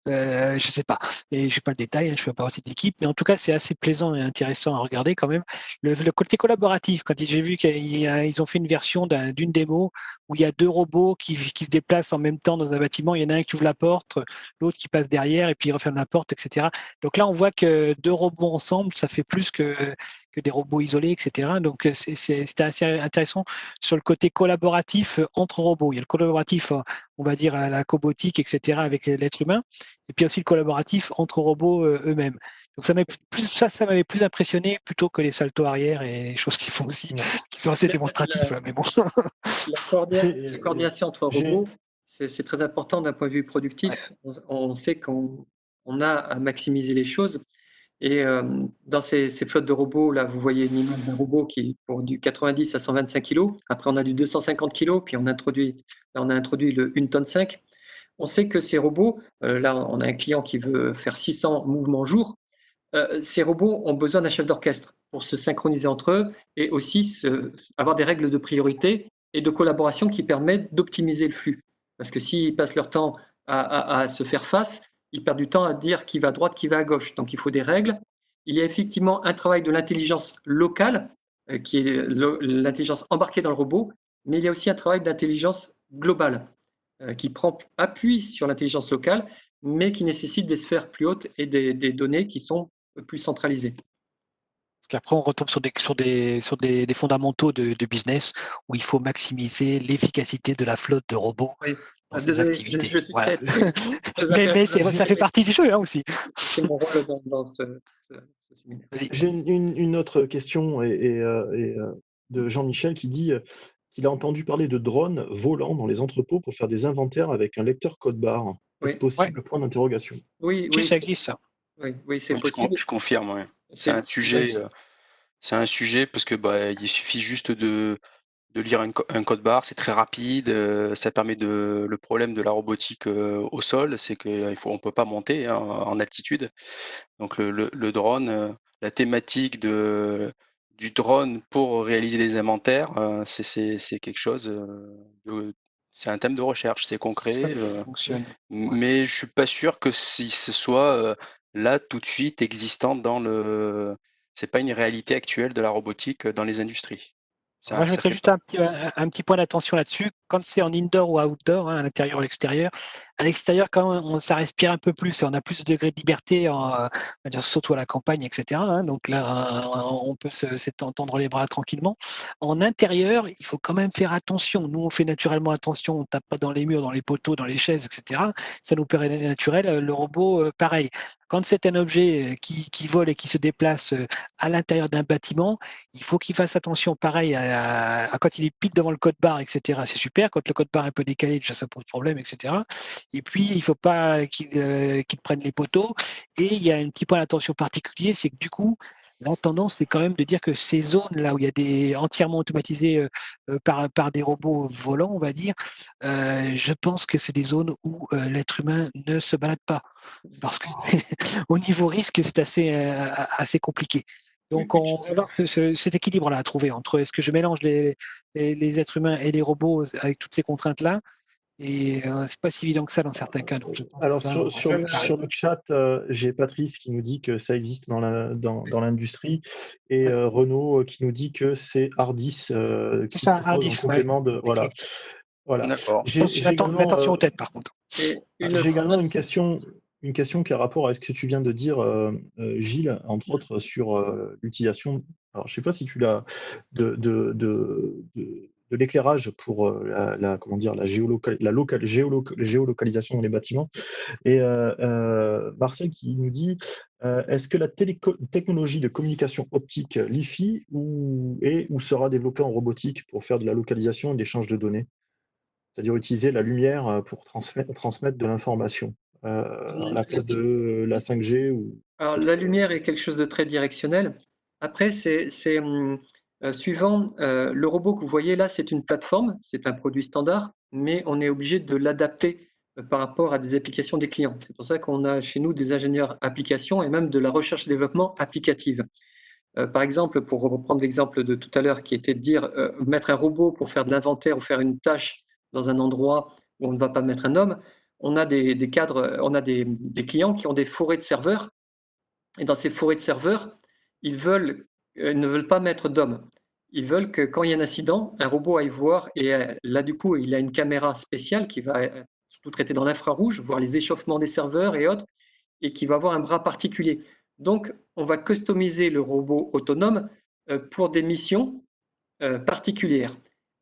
Je sais pas. Et je n'ai pas le détail, hein, je fais pas partie de l'équipe, mais en tout cas, c'est assez plaisant et intéressant à regarder quand même. Le côté collaboratif, quand j'ai vu qu'ils ont fait une version d'une démo où il y a deux robots qui se déplacent en même temps dans un bâtiment. Il y en a un qui ouvre la porte, l'autre qui passe derrière et puis il referme la porte, etc. Donc là, on voit que deux robots ensemble, ça fait plus que des robots isolés, etc. Donc, c'était assez intéressant sur le côté collaboratif entre robots. Il y a le collaboratif, on va dire, à la cobotique, etc., avec l'être humain, et puis aussi le collaboratif entre robots eux-mêmes. Donc, ça m'avait plus impressionné plutôt que les saltos arrière et les choses qu'ils font aussi, qui sont assez démonstratifs. Mais bon. La coordination entre robots, c'est très important d'un point de vue productif. Ouais. On sait qu'on a à maximiser les choses. Et dans ces flottes de robots, là, vous voyez une image d'un robot qui est pour du 90 à 125 kg. Après, on a du 250 kg, puis on a introduit le 1 tonne 5. On sait que ces robots, là, on a un client qui veut faire 600 mouvements jour. Ces robots ont besoin d'un chef d'orchestre pour se synchroniser entre eux et aussi avoir des règles de priorité et de collaboration qui permettent d'optimiser le flux. Parce que s'ils passent leur temps à se faire face, ils perdent du temps à dire qui va à droite, qui va à gauche. Donc il faut des règles. Il y a effectivement un travail de l'intelligence locale, qui est l'intelligence embarquée dans le robot, mais il y a aussi un travail d'intelligence globale, qui prend appui sur l'intelligence locale, mais qui nécessite des sphères plus hautes et des données qui sont plus centralisées. Parce qu'après, on retombe sur des fondamentaux de business où il faut maximiser l'efficacité de la flotte de robots dans ses activités. Je suis voilà. très mais ça fait partie du jeu hein, aussi. C'est mon rôle dans ce séminaire. J'ai une autre question de Jean-Michel qui dit qu'il a entendu parler de drones volants dans les entrepôts pour faire des inventaires avec un lecteur code-barre. Est-ce possible? Point d'interrogation. Oui, ça existe, ça. Oui, c'est possible. Je confirme, ouais. C'est un sujet parce que il suffit juste de lire un code barre, c'est très rapide, ça permet le problème de la robotique au sol, c'est qu'on peut pas monter hein, en altitude. Donc le drone, la thématique du drone pour réaliser des inventaires, c'est quelque chose c'est un thème de recherche, c'est concret. Ça fonctionne. Mais je suis pas sûr que si ce soit là tout de suite existant c'est pas une réalité actuelle de la robotique dans les industries. Moi, je mettrais juste un petit point d'attention là-dessus. Quand c'est en indoor ou outdoor, hein, à l'intérieur ou à l'extérieur, quand même, ça respire un peu plus et on a plus de degrés de liberté, on va dire, surtout à la campagne, etc. Hein, donc là, on peut s'étendre les bras tranquillement. En intérieur, il faut quand même faire attention. Nous, on fait naturellement attention, on ne tape pas dans les murs, dans les poteaux, dans les chaises, etc. Ça nous paraît naturel. Le robot, pareil. Quand c'est un objet qui vole et qui se déplace à l'intérieur d'un bâtiment, il faut qu'il fasse attention, pareil, à quand il est pile devant le code barre, etc. C'est super. Quand le code barre est un peu décalé, déjà ça pose problème, etc. Et puis, il ne faut pas qu'il prenne les poteaux. Et il y a un petit point d'attention particulier, c'est que du coup, la tendance, c'est quand même de dire que ces zones là où il y a des entièrement automatisées par des robots volants, on va dire, je pense que c'est des zones où l'être humain ne se balade pas. Parce que au niveau risque, c'est assez compliqué. Donc, on va voir cet équilibre-là à trouver entre est-ce que je mélange les êtres humains et les robots avec toutes ces contraintes-là. Et c'est pas si évident que ça dans certains cas. Donc, je pense alors sur le chat, j'ai Patrice qui nous dit que ça existe dans l'industrie et Renaud qui nous dit que c'est Ardis c'est ça, Ardis, en complément de voilà. D'accord. Attention aux têtes par contre. J'ai également une question qui a rapport à ce que tu viens de dire, Gilles, entre autres sur l'utilisation. Alors, je ne sais pas si tu l'as de l'éclairage pour la géolocalisation dans les bâtiments. Et Marcel qui nous dit est-ce que la technologie de communication optique LiFi ou sera développée en robotique pour faire de la localisation et de l'échange de données? C'est-à-dire utiliser la lumière pour transmettre de l'information à la place de la 5G ou... Alors, la lumière est quelque chose de très directionnel. Après, c'est suivant le robot que vous voyez là, c'est une plateforme, c'est un produit standard, mais on est obligé de l'adapter par rapport à des applications des clients. C'est pour ça qu'on a chez nous des ingénieurs applications et même de la recherche et développement applicative. Par exemple, pour reprendre l'exemple de tout à l'heure qui était de dire mettre un robot pour faire de l'inventaire ou faire une tâche dans un endroit où on ne va pas mettre un homme, on a des cadres, on a des clients qui ont des forêts de serveurs. Et dans ces forêts de serveurs, ils ne veulent pas mettre d'hommes. Ils veulent que quand il y a un incident, un robot aille voir. Et là, du coup, il a une caméra spéciale qui va surtout traiter dans l'infrarouge, voir les échauffements des serveurs et autres, et qui va avoir un bras particulier. Donc, on va customiser le robot autonome pour des missions particulière.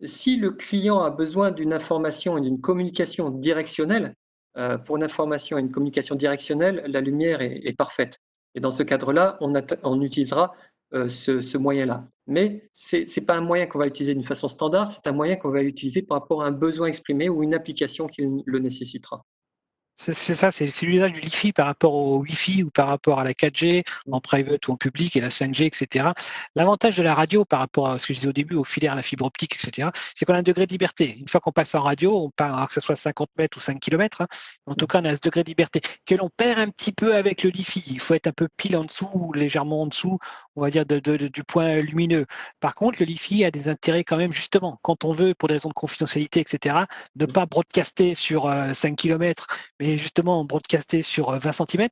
Si le client a besoin d'une information et d'une communication directionnelle, pour une information et une communication directionnelle, la lumière est parfaite. Et dans ce cadre-là, on utilisera ce moyen-là. Mais ce n'est pas un moyen qu'on va utiliser d'une façon standard, c'est un moyen qu'on va utiliser par rapport à un besoin exprimé ou une application qui le nécessitera. C'est ça, c'est l'usage du Li-Fi par rapport au Wi-Fi ou par rapport à la 4G en private ou en public et la 5G, etc. L'avantage de la radio par rapport à ce que je disais au début, au filaire, à la fibre optique, etc., c'est qu'on a un degré de liberté. Une fois qu'on passe en radio, on part, alors que ce soit 50 mètres ou 5 km, en tout cas, on a ce degré de liberté que l'on perd un petit peu avec le Li-Fi. Il faut être un peu pile en dessous ou légèrement en dessous, on va dire, du point lumineux. Par contre, le Li-Fi a des intérêts quand même, justement, quand on veut, pour des raisons de confidentialité, etc., ne pas broadcaster sur 5 km, mais justement broadcaster sur 20 cm.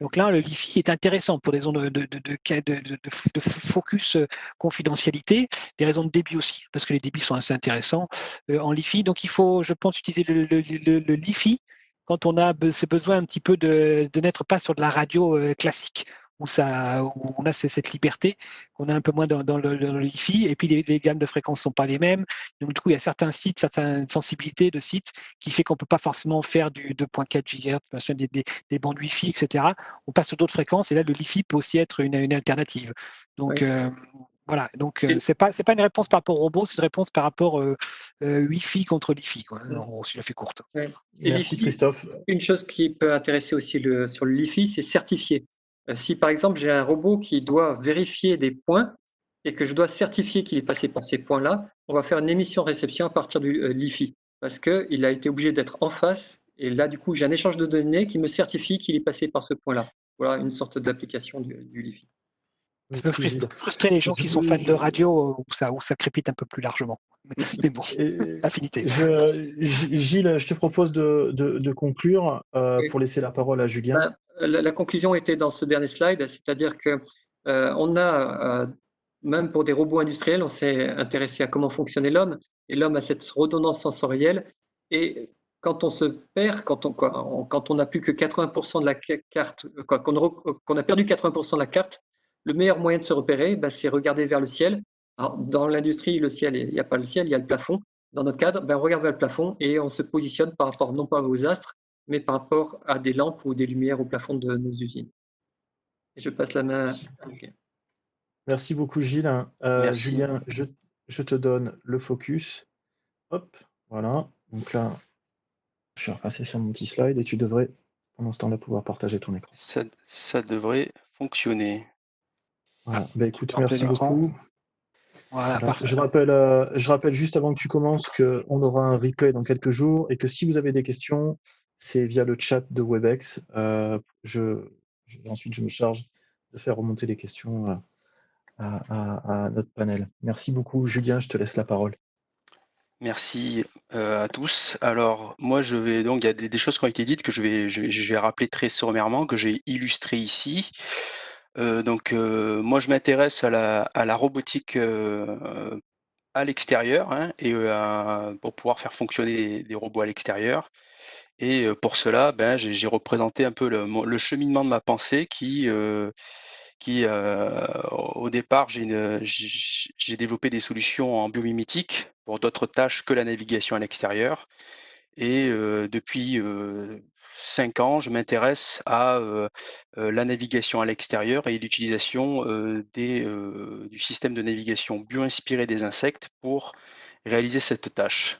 Donc là, le Li-Fi est intéressant pour des zones de focus confidentialité, des raisons de débit aussi, parce que les débits sont assez intéressants en Li-Fi. Donc il faut, je pense, utiliser le Li-Fi quand on a ce besoin un petit peu de n'être pas sur de la radio classique, où on a cette liberté qu'on a un peu moins dans le Li-Fi, et puis les gammes de fréquences ne sont pas les mêmes. Donc du coup, il y a certains sites, certaines sensibilités de sites qui fait qu'on ne peut pas forcément faire du 2.4 GHz, des bandes Wi-Fi, etc. On passe sur d'autres fréquences, et là, le Li-Fi peut aussi être une alternative. Donc, voilà, donc c'est pas une réponse par rapport au robot, c'est une réponse par rapport Wi-Fi contre Li-Fi, quoi. En je la fais courte. Ouais. Merci Christophe. Une chose qui peut intéresser aussi sur le Li-Fi, c'est certifier. Si par exemple j'ai un robot qui doit vérifier des points et que je dois certifier qu'il est passé par ces points-là, on va faire une émission-réception à partir du Li-Fi parce qu'il a été obligé d'être en face. Et là, du coup, j'ai un échange de données qui me certifie qu'il est passé par ce point-là. Voilà une sorte d'application du Li-Fi. Ça peut frustrer les gens qui sont fans de radio où ça crépite un peu plus largement. Mais bon, affinité. Gilles, je te propose de conclure pour laisser la parole à Julien. La conclusion était dans ce dernier slide, c'est-à-dire que on a, même pour des robots industriels, on s'est intéressé à comment fonctionnait l'homme, et l'homme a cette redondance sensorielle, et quand on se perd, quand on n'a plus que 80% de la carte, qu'on a perdu 80% de la carte, le meilleur moyen de se repérer, c'est regarder vers le ciel. Alors, dans l'industrie, le ciel, il n'y a pas le ciel, il y a le plafond. Dans notre cadre, on regarde vers le plafond et on se positionne par rapport non pas aux astres, mais par rapport à des lampes ou des lumières au plafond de nos usines. Et je passe la main à Julien. Merci beaucoup Gilles. Merci. Julien, je te donne le focus. Hop, voilà. Donc là, je suis repassé sur mon petit slide et tu devrais, pendant ce temps-là, pouvoir partager ton écran. Ça devrait fonctionner. Voilà. Écoute, merci beaucoup. Voilà, parfait. Je rappelle juste avant que tu commences qu'on aura un replay dans quelques jours et que si vous avez des questions, c'est via le chat de Webex. Ensuite, je me charge de faire remonter les questions à notre panel. Merci beaucoup, Julien, je te laisse la parole. Merci à tous. Alors, moi, donc, il y a des choses qui ont été dites que je vais rappeler très sommairement, que j'ai illustré ici. Moi, je m'intéresse à la robotique à l'extérieur, hein, et pour pouvoir faire fonctionner des robots à l'extérieur. Et pour cela, j'ai représenté un peu le cheminement de ma pensée qui au départ, j'ai développé des solutions en biomimétique pour d'autres tâches que la navigation à l'extérieur. Et depuis 5 ans, je m'intéresse à la navigation à l'extérieur et l'utilisation du système de navigation bio-inspiré des insectes pour réaliser cette tâche.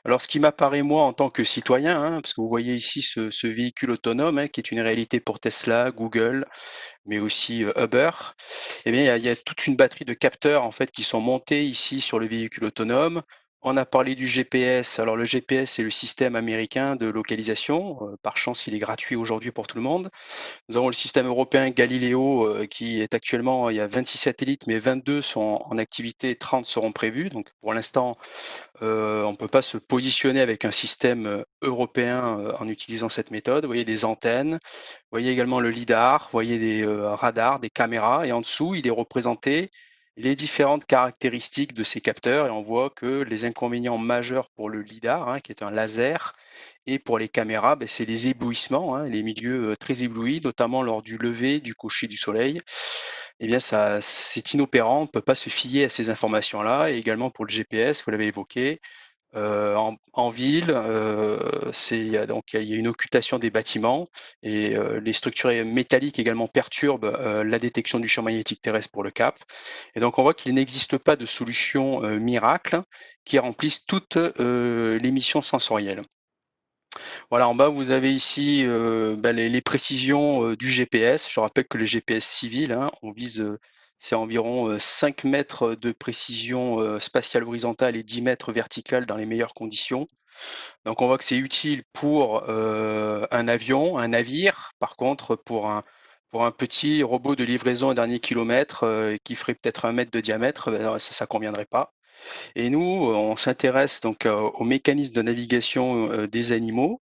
Alors, ce qui m'apparaît, moi, en tant que citoyen, hein, parce que vous voyez ici ce véhicule autonome, hein, qui est une réalité pour Tesla, Google, mais aussi Uber, eh bien, il y a toute une batterie de capteurs, en fait, qui sont montés ici sur le véhicule autonome On a parlé du GPS. Alors le GPS, c'est le système américain de localisation. Par chance, il est gratuit aujourd'hui pour tout le monde. Nous avons le système européen Galileo qui est actuellement, il y a 26 satellites, mais 22 sont en activité, 30 seront prévus. Donc pour l'instant, on ne peut pas se positionner avec un système européen en utilisant cette méthode. Vous voyez des antennes, vous voyez également le lidar, vous voyez des radars, des caméras, et en dessous, il est représenté les différentes caractéristiques de ces capteurs, et on voit que les inconvénients majeurs pour le lidar, qui est un laser, et pour les caméras, c'est les éblouissements, les milieux très éblouis, notamment lors du lever, du coucher du soleil. Eh bien, c'est inopérant, on ne peut pas se fier à ces informations-là. Et également pour le GPS, vous l'avez évoqué, en ville, il y a une occultation des bâtiments et les structures métalliques également perturbent la détection du champ magnétique terrestre pour le cap. Et donc on voit qu'il n'existe pas de solution miracle qui remplisse toutes les missions sensorielles. Voilà, en bas, vous avez ici les précisions du GPS. Je rappelle que le GPS civil, on vise, c'est environ 5 mètres de précision spatiale horizontale et 10 mètres verticale dans les meilleures conditions. Donc on voit que c'est utile pour un avion, un navire. Par contre, pour un petit robot de livraison à dernier kilomètre qui ferait peut-être 1 mètre de diamètre, ça ne conviendrait pas. Et nous, on s'intéresse donc aux mécanismes de navigation des animaux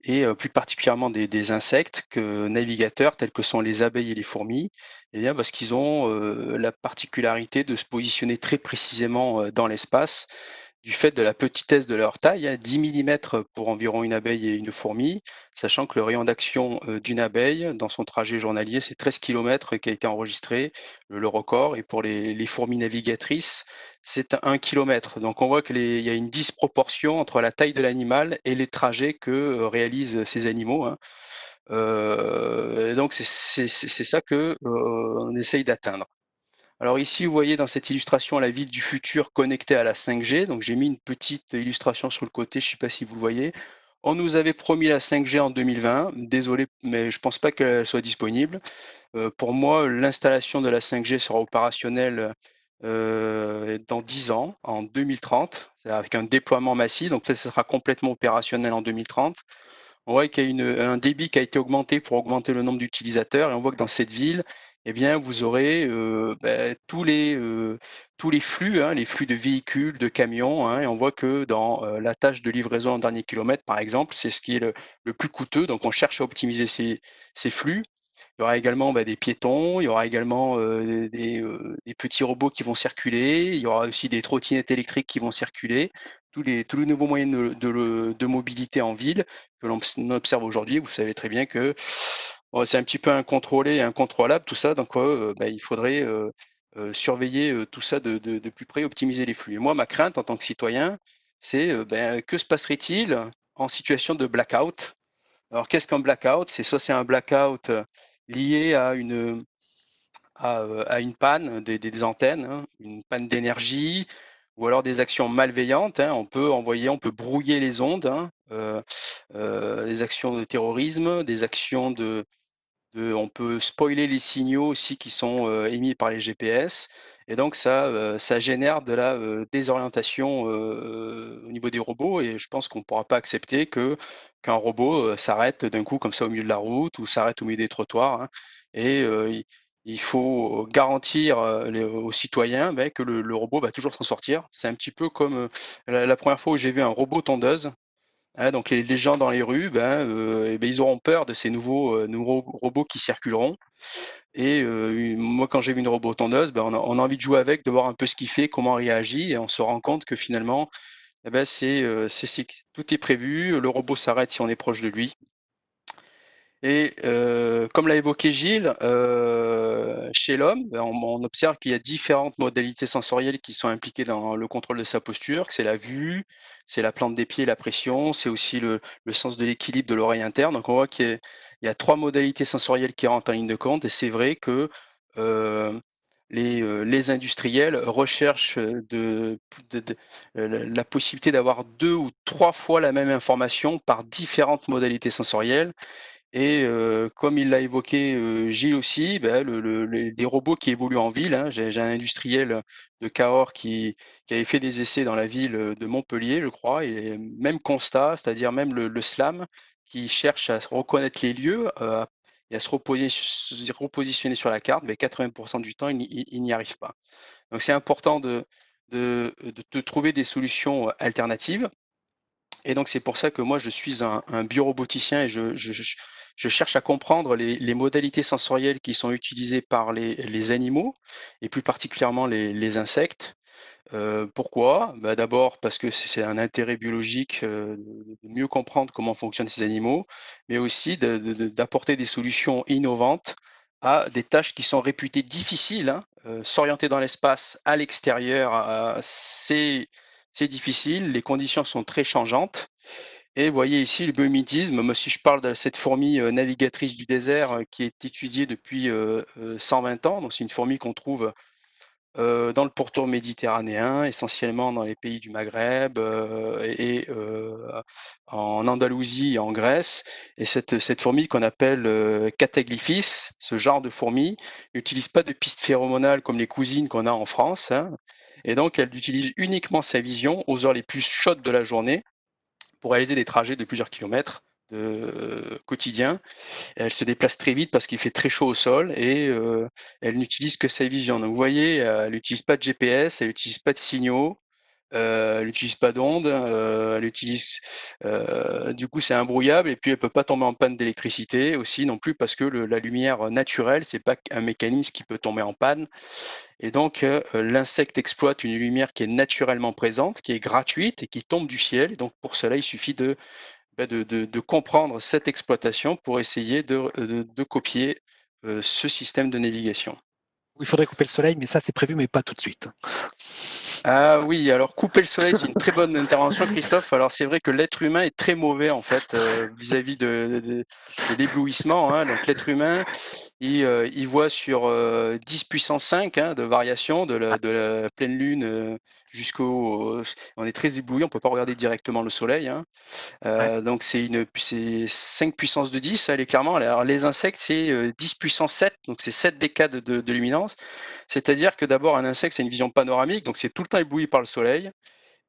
et plus particulièrement des insectes navigateurs tels que sont les abeilles et les fourmis, et bien parce qu'ils ont la particularité de se positionner très précisément dans l'espace du fait de la petitesse de leur taille, 10 mm pour environ une abeille et une fourmi, sachant que le rayon d'action d'une abeille dans son trajet journalier, c'est 13 km qui a été enregistré, le record, et pour les fourmis navigatrices, c'est 1 km. Donc on voit qu'il y a une disproportion entre la taille de l'animal et les trajets que réalisent ces animaux. Et donc c'est ça que on essaye d'atteindre. Alors ici, vous voyez dans cette illustration la ville du futur connectée à la 5G. Donc j'ai mis une petite illustration sur le côté, je ne sais pas si vous le voyez. On nous avait promis la 5G en 2020. Désolé, mais je ne pense pas qu'elle soit disponible. Pour moi, l'installation de la 5G sera opérationnelle dans 10 ans, en 2030, avec un déploiement massif. Donc peut-être que ce sera complètement opérationnel en 2030. On voit qu'il y a un débit qui a été augmenté pour augmenter le nombre d'utilisateurs, et on voit que dans cette ville, eh bien, vous aurez tous les flux, les flux de véhicules, de camions, et on voit que dans la tâche de livraison en dernier kilomètre, par exemple, c'est ce qui est le plus coûteux. Donc, on cherche à optimiser ces flux. Il y aura également des piétons, il y aura également des petits robots qui vont circuler, il y aura aussi des trottinettes électriques qui vont circuler, tous les nouveaux moyens de mobilité en ville que l'on observe aujourd'hui. Vous savez très bien que c'est un petit peu incontrôlé et incontrôlable tout ça, donc il faudrait surveiller tout ça de plus près, optimiser les flux. Et moi, ma crainte en tant que citoyen, c'est que se passerait-il en situation de blackout? Alors qu'est-ce qu'un blackout? C'est un blackout lié à une panne des antennes, une panne d'énergie, ou alors des actions malveillantes. On peut brouiller les ondes, des actions de terrorisme, des actions on peut spoiler les signaux aussi qui sont émis par les GPS, et donc ça génère de la désorientation au niveau des robots, et je pense qu'on ne pourra pas accepter qu'un robot s'arrête d'un coup comme ça au milieu de la route ou s'arrête au milieu des trottoirs, et il faut garantir aux citoyens que le robot va toujours s'en sortir. C'est un petit peu comme la première fois où j'ai vu un robot tondeuse. Donc les gens dans les rues, ils auront peur de ces nouveaux robots qui circuleront. Et moi, quand j'ai vu une robot tondeuse, on a envie de jouer avec, de voir un peu ce qu'il fait, comment il réagit, et on se rend compte que finalement, tout est prévu. Le robot s'arrête si on est proche de lui. Et comme l'a évoqué Gilles, chez l'homme, on observe qu'il y a différentes modalités sensorielles qui sont impliquées dans le contrôle de sa posture, que c'est la vue, c'est la plante des pieds, la pression, c'est aussi le sens de l'équilibre de l'oreille interne. Donc on voit qu'il y a 3 modalités sensorielles qui rentrent en ligne de compte, et c'est vrai que les industriels recherchent la possibilité d'avoir 2 ou 3 fois la même information par différentes modalités sensorielles. Et comme il l'a évoqué Gilles aussi, ben, les robots qui évoluent en ville, hein, j'ai un industriel de Cahors qui avait fait des essais dans la ville de Montpellier, je crois, et même constat, c'est-à-dire même le SLAM qui cherche à reconnaître les lieux et à se repositionner sur la carte, mais 80% du temps, il n'y arrive pas. Donc c'est important de trouver des solutions alternatives. Et donc c'est pour ça que moi je suis un bioroboticien et je cherche à comprendre les modalités sensorielles qui sont utilisées par les animaux et plus particulièrement les insectes. Pourquoi? Bah, d'abord parce que c'est un intérêt biologique de mieux comprendre comment fonctionnent ces animaux, mais aussi d'apporter des solutions innovantes à des tâches qui sont réputées difficiles, hein. S'orienter dans l'espace à l'extérieur, c'est difficile, les conditions sont très changeantes. Et vous voyez ici le biomimétisme. Moi, si je parle de cette fourmi navigatrice du désert qui est étudiée depuis 120 ans, donc c'est une fourmi qu'on trouve dans le pourtour méditerranéen, essentiellement dans les pays du Maghreb et en Andalousie et en Grèce. Et cette fourmi qu'on appelle Cataglyphis, ce genre de fourmi, n'utilise pas de piste phéromonale comme les cousines qu'on a en France, hein. Et donc, elle utilise uniquement sa vision aux heures les plus chaudes de la journée pour réaliser des trajets de plusieurs kilomètres quotidiens. Elle se déplace très vite parce qu'il fait très chaud au sol et elle n'utilise que sa vision. Donc vous voyez, elle n'utilise pas de GPS, elle n'utilise pas de signaux, elle n'utilise pas d'ondes, elle utilise, du coup c'est imbrouillable et puis elle peut pas tomber en panne d'électricité aussi non plus parce que la lumière naturelle, c'est pas un mécanisme qui peut tomber en panne. Et donc l'insecte exploite une lumière qui est naturellement présente, qui est gratuite et qui tombe du ciel. Et donc pour cela, il suffit de comprendre cette exploitation pour essayer de copier ce système de navigation. Il faudrait couper le soleil, mais ça c'est prévu, mais pas tout de suite. Ah oui, alors couper le soleil, c'est une très bonne intervention, Christophe. Alors c'est vrai que l'être humain est très mauvais en fait vis-à-vis de l'éblouissement, hein. Donc l'être humain, il voit sur 10 puissance 5 hein, de variation de la pleine lune jusqu'au... on est très ébloui, on peut pas regarder directement le soleil, hein. Donc c'est 5 puissance de 10, elle est clairement. Alors les insectes, c'est 10 puissance 7, donc c'est 7 décades de luminance. C'est-à-dire que d'abord, un insecte, c'est une vision panoramique, donc c'est tout le temps ébloui par le soleil.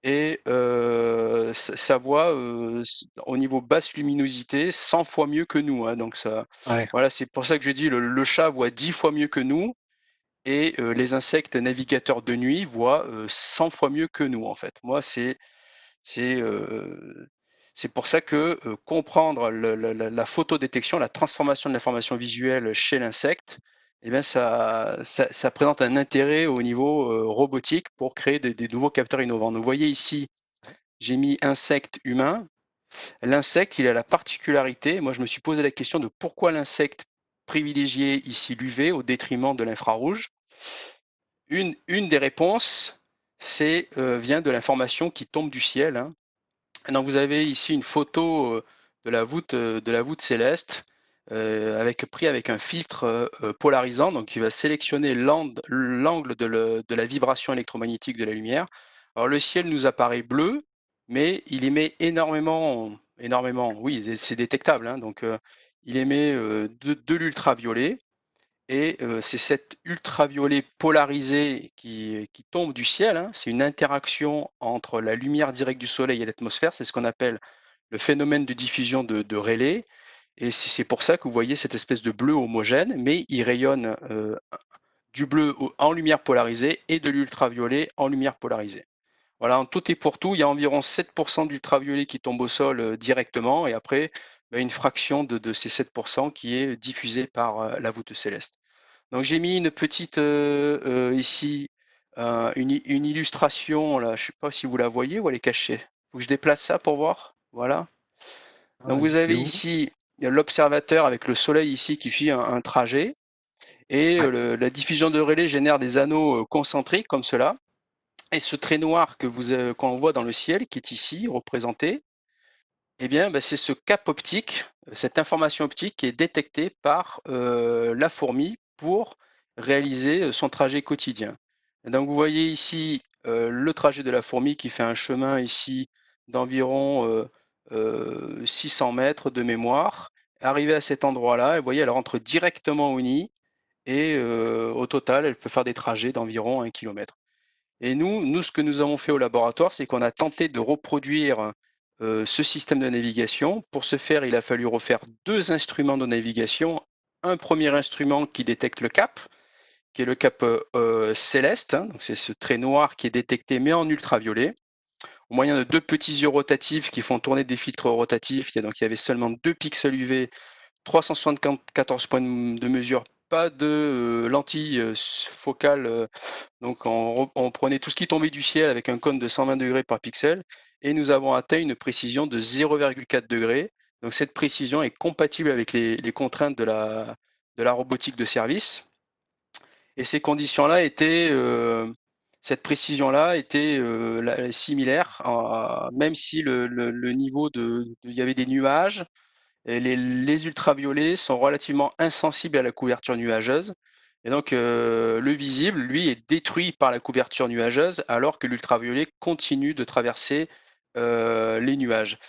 Et ça voit au niveau basse luminosité 100 fois mieux que nous, hein. Donc ça, voilà, c'est pour ça que je dis le chat voit 10 fois mieux que nous. Et les insectes navigateurs de nuit voient 100 fois mieux que nous, en fait. Moi, c'est pour ça que comprendre la photodétection, la transformation de l'information visuelle chez l'insecte, eh bien ça présente un intérêt au niveau robotique pour créer des nouveaux capteurs innovants. Donc, vous voyez ici, j'ai mis insecte humain. L'insecte, il a la particularité, moi je me suis posé la question de pourquoi l'insecte privilégiait ici l'UV au détriment de l'infrarouge. Une des réponses, vient de l'information qui tombe du ciel, hein. Donc vous avez ici une photo de la voûte céleste pris avec un filtre polarisant, donc qui va sélectionner l'angle de la vibration électromagnétique de la lumière. Alors le ciel nous apparaît bleu, mais il émet énormément, oui, c'est détectable, hein, donc il émet de l'ultraviolet. Et c'est cet ultraviolet polarisé qui tombe du ciel, hein. C'est une interaction entre la lumière directe du soleil et l'atmosphère. C'est ce qu'on appelle le phénomène de diffusion de Rayleigh. Et c'est pour ça que vous voyez cette espèce de bleu homogène, mais il rayonne du bleu en lumière polarisée et de l'ultraviolet en lumière polarisée. Voilà, en tout et pour tout, il y a environ 7% d'ultraviolet qui tombe au sol directement, et après, une fraction de ces 7% qui est diffusée par la voûte céleste. Donc j'ai mis une petite ici, une illustration, là, je ne sais pas si vous la voyez ou elle est cachée. Faut que je déplace ça pour voir. Voilà. Donc vous avez ici l'observateur avec le soleil ici qui suit un trajet, et la diffusion de relais génère des anneaux concentriques comme cela. Et ce trait noir qu'on voit dans le ciel, qui est ici représenté, eh bien, c'est ce cap optique, cette information optique qui est détectée par la fourmi pour réaliser son trajet quotidien. Et donc, vous voyez ici le trajet de la fourmi qui fait un chemin ici d'environ 600 mètres de mémoire, arrivée à cet endroit-là, vous voyez, elle rentre directement au nid et au total, elle peut faire des trajets d'environ 1 km. Et nous, ce que nous avons fait au laboratoire, c'est qu'on a tenté de reproduire ce système de navigation. Pour ce faire, il a fallu refaire 2 instruments de navigation. Un premier instrument qui détecte le cap, qui est le cap céleste, hein, donc c'est ce trait noir qui est détecté mais en ultraviolet, au moyen de 2 petits yeux rotatifs qui font tourner des filtres rotatifs. Donc il y avait seulement 2 pixels UV, 374 points de mesure, pas de lentille focale. Donc on prenait tout ce qui tombait du ciel avec un cône de 120 degrés par pixel et nous avons atteint une précision de 0,4 degrés. Donc cette précision est compatible avec les contraintes de la robotique de service. Et ces conditions-là étaient, cette précision-là était similaire, même si le niveau il y avait des nuages. Et les ultraviolets sont relativement insensibles à la couverture nuageuse. Et donc, le visible, lui, est détruit par la couverture nuageuse, alors que l'ultraviolet continue de traverser les nuages.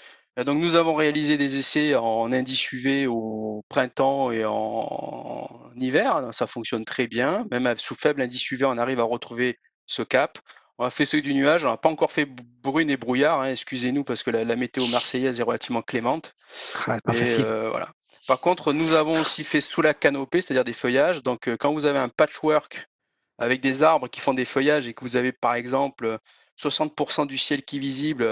Donc, nous avons réalisé des essais en indice UV au printemps et en hiver. Ça fonctionne très bien. Même sous faible indice UV, on arrive à retrouver ce cap. On a fait ceux du nuage. On n'a pas encore fait brune et brouillard. Hein. Excusez-nous parce que la météo marseillaise est relativement clémente. Pas facile. Voilà. Par contre, nous avons aussi fait sous la canopée, c'est-à-dire des feuillages. Donc, quand vous avez un patchwork avec des arbres qui font des feuillages et que vous avez, par exemple, 60% du ciel qui est visible,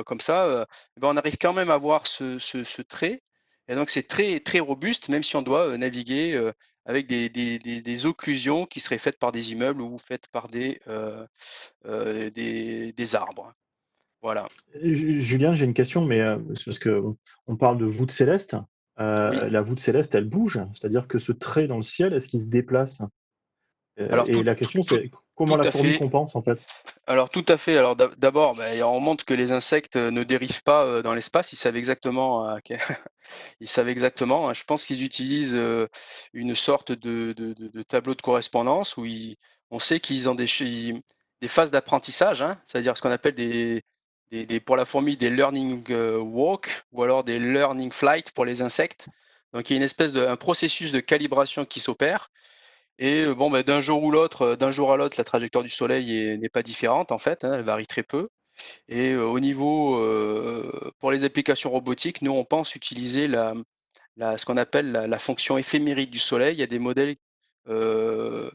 comme ça, ben on arrive quand même à voir ce trait. Et donc, c'est très, très robuste, même si on doit naviguer avec des occlusions qui seraient faites par des immeubles ou faites par des arbres. Voilà. Julien, j'ai une question, mais c'est parce qu'on parle de voûte céleste. Oui. La voûte céleste, elle bouge, c'est-à-dire que ce trait dans le ciel, est-ce qu'il se déplace? Alors, Et la question, c'est comment tout la à fourmi fait. compense, en fait? Alors tout à fait. Alors d'abord, on montre que les insectes ne dérivent pas dans l'espace. Ils savent exactement. Ils savent exactement. Hein. Je pense qu'ils utilisent une sorte de tableau de correspondance où on sait qu'ils ont des phases d'apprentissage, hein, c'est-à-dire ce qu'on appelle pour la fourmi des learning walk ou alors des learning flight pour les insectes. Donc il y a une espèce un processus de calibration qui s'opère. Et d'un jour ou l'autre, d'un jour à l'autre, la trajectoire du Soleil n'est pas différente en fait, hein, elle varie très peu. Et au niveau, pour les applications robotiques, nous on pense utiliser ce qu'on appelle la fonction éphémérique du Soleil. Il y a des modèles on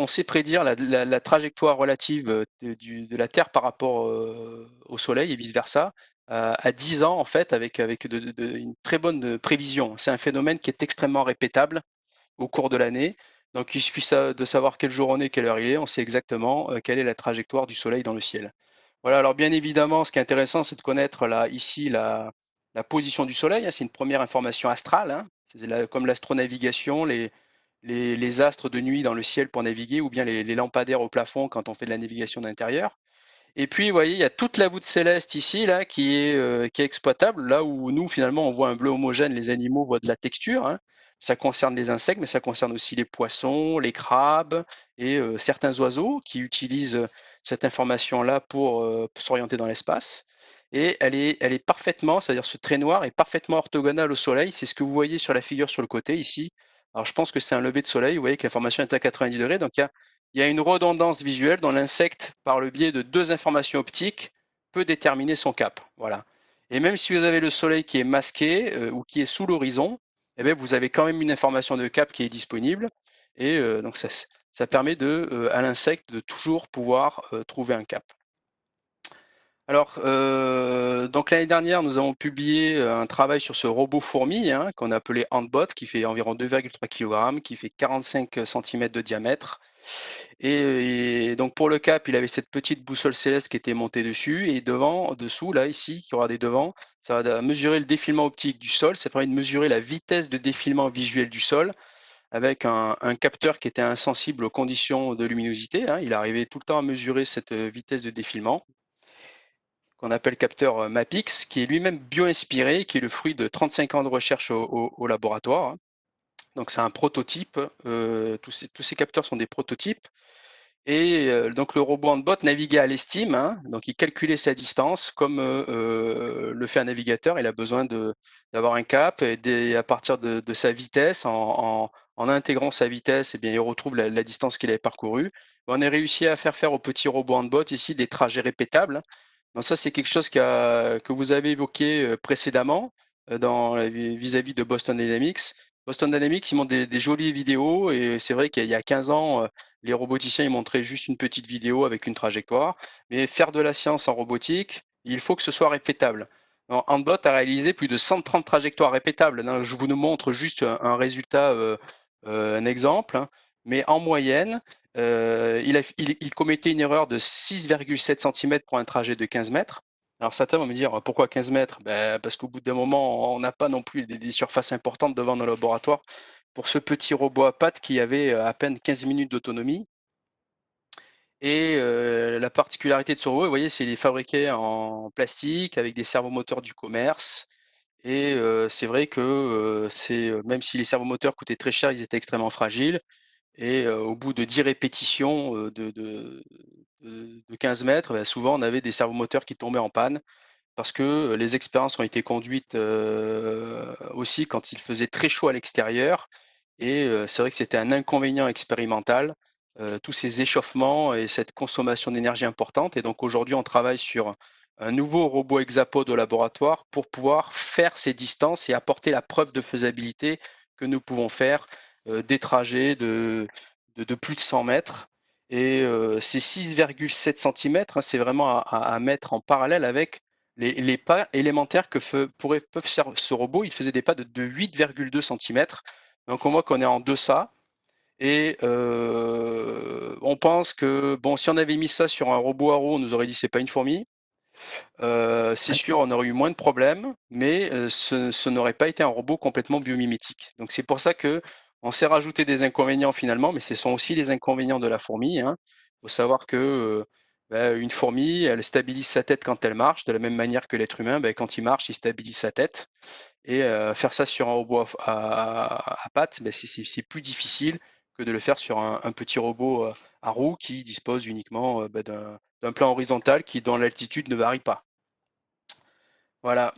sait prédire la trajectoire relative de la Terre par rapport au Soleil et vice versa à 10 ans en fait avec une très bonne prévision. C'est un phénomène qui est extrêmement répétable au cours de l'année. Donc il suffit de savoir quel jour on est, quelle heure il est, on sait exactement quelle est la trajectoire du Soleil dans le ciel. Voilà, alors bien évidemment, ce qui est intéressant, c'est de connaître ici la position du Soleil, hein, c'est une première information astrale, hein, comme l'astronavigation, les astres de nuit dans le ciel pour naviguer, ou bien les lampadaires au plafond quand on fait de la navigation d'intérieur. Et puis, vous voyez, il y a toute la voûte céleste ici, là, qui est exploitable, là où nous, finalement, on voit un bleu homogène, les animaux voient de la texture. Hein. Ça concerne les insectes, mais ça concerne aussi les poissons, les crabes et certains oiseaux qui utilisent cette information-là pour s'orienter dans l'espace. Et elle est parfaitement, c'est-à-dire ce trait noir est parfaitement orthogonal au Soleil. C'est ce que vous voyez sur la figure sur le côté ici. Alors, je pense que c'est un lever de soleil. Vous voyez que l'information est à 90 degrés. Donc, il y a une redondance visuelle dont l'insecte, par le biais de 2 informations optiques, peut déterminer son cap. Voilà. Et même si vous avez le soleil qui est masqué ou qui est sous l'horizon, eh bien, vous avez quand même une information de cap qui est disponible. Et donc, ça permet à l'insecte de toujours pouvoir trouver un cap. Alors, donc l'année dernière, nous avons publié un travail sur ce robot fourmi hein, qu'on a appelé Handbot, qui fait environ 2,3 kg, qui fait 45 cm de diamètre. Et donc pour le cap, il avait cette petite boussole céleste qui était montée dessus, et dessous, là, ici, qui aura des devants, ça va mesurer le défilement optique du sol, ça permet de mesurer la vitesse de défilement visuel du sol, avec un capteur qui était insensible aux conditions de luminosité. Hein. Il arrivait tout le temps à mesurer cette vitesse de défilement, qu'on appelle capteur MAPIX, qui est lui-même bio-inspiré, qui est le fruit de 35 ans de recherche au laboratoire. Donc c'est un prototype, tous ces capteurs sont des prototypes Et donc le robot Handbot naviguait à l'estime, hein, donc il calculait sa distance comme le fait un navigateur. Il a besoin d'avoir un cap et à partir de sa vitesse, en intégrant sa vitesse, eh bien, il retrouve la distance qu'il avait parcourue. On a réussi à faire au petit robot Handbot ici des trajets répétables. Donc ça, c'est quelque chose que vous avez évoqué précédemment vis-à-vis de Boston Dynamics. Boston Dynamics, ils montrent des jolies vidéos et c'est vrai qu'il y a 15 ans, les roboticiens, ils montraient juste une petite vidéo avec une trajectoire. Mais faire de la science en robotique, il faut que ce soit répétable. Handbot a réalisé plus de 130 trajectoires répétables. Donc, je vous montre juste un résultat, un exemple. Hein. Mais en moyenne, il commettait une erreur de 6,7 cm pour un trajet de 15 mètres. Alors certains vont me dire, pourquoi 15 mètres? Parce qu'au bout d'un moment, on n'a pas non plus des surfaces importantes devant nos laboratoires pour ce petit robot à pattes qui avait à peine 15 minutes d'autonomie. Et la particularité de ce robot, vous voyez, c'est qu'il est fabriqué en plastique avec des servomoteurs du commerce. Et c'est vrai que même si les servomoteurs coûtaient très cher, ils étaient extrêmement fragiles. Et au bout de 10 répétitions de 15 mètres, souvent on avait des servomoteurs qui tombaient en panne parce que les expériences ont été conduites aussi quand il faisait très chaud à l'extérieur. Et c'est vrai que c'était un inconvénient expérimental, tous ces échauffements et cette consommation d'énergie importante. Et donc aujourd'hui, on travaille sur un nouveau robot hexapode au laboratoire pour pouvoir faire ces distances et apporter la preuve de faisabilité que nous pouvons faire des trajets de plus de 100 mètres. Et ces 6,7 cm, hein, c'est vraiment à mettre en parallèle avec les pas élémentaires peuvent faire ce robot. Il faisait des pas de 8,2 cm. Donc on voit qu'on est en deçà. Et on pense que bon, si on avait mis ça sur un robot à roues, on nous aurait dit c'est pas une fourmi. C'est sûr, on aurait eu moins de problèmes, mais ce n'aurait pas été un robot complètement biomimétique. Donc c'est pour ça que on s'est rajouté des inconvénients finalement, mais ce sont aussi les inconvénients de la fourmi. Hein. Faut savoir que une fourmi, elle stabilise sa tête quand elle marche, de la même manière que l'être humain, quand il marche, il stabilise sa tête. Et faire ça sur un robot à pattes, c'est plus difficile que de le faire sur un petit robot à roues qui dispose uniquement d'un plan horizontal qui, dans l'altitude, ne varie pas. Voilà.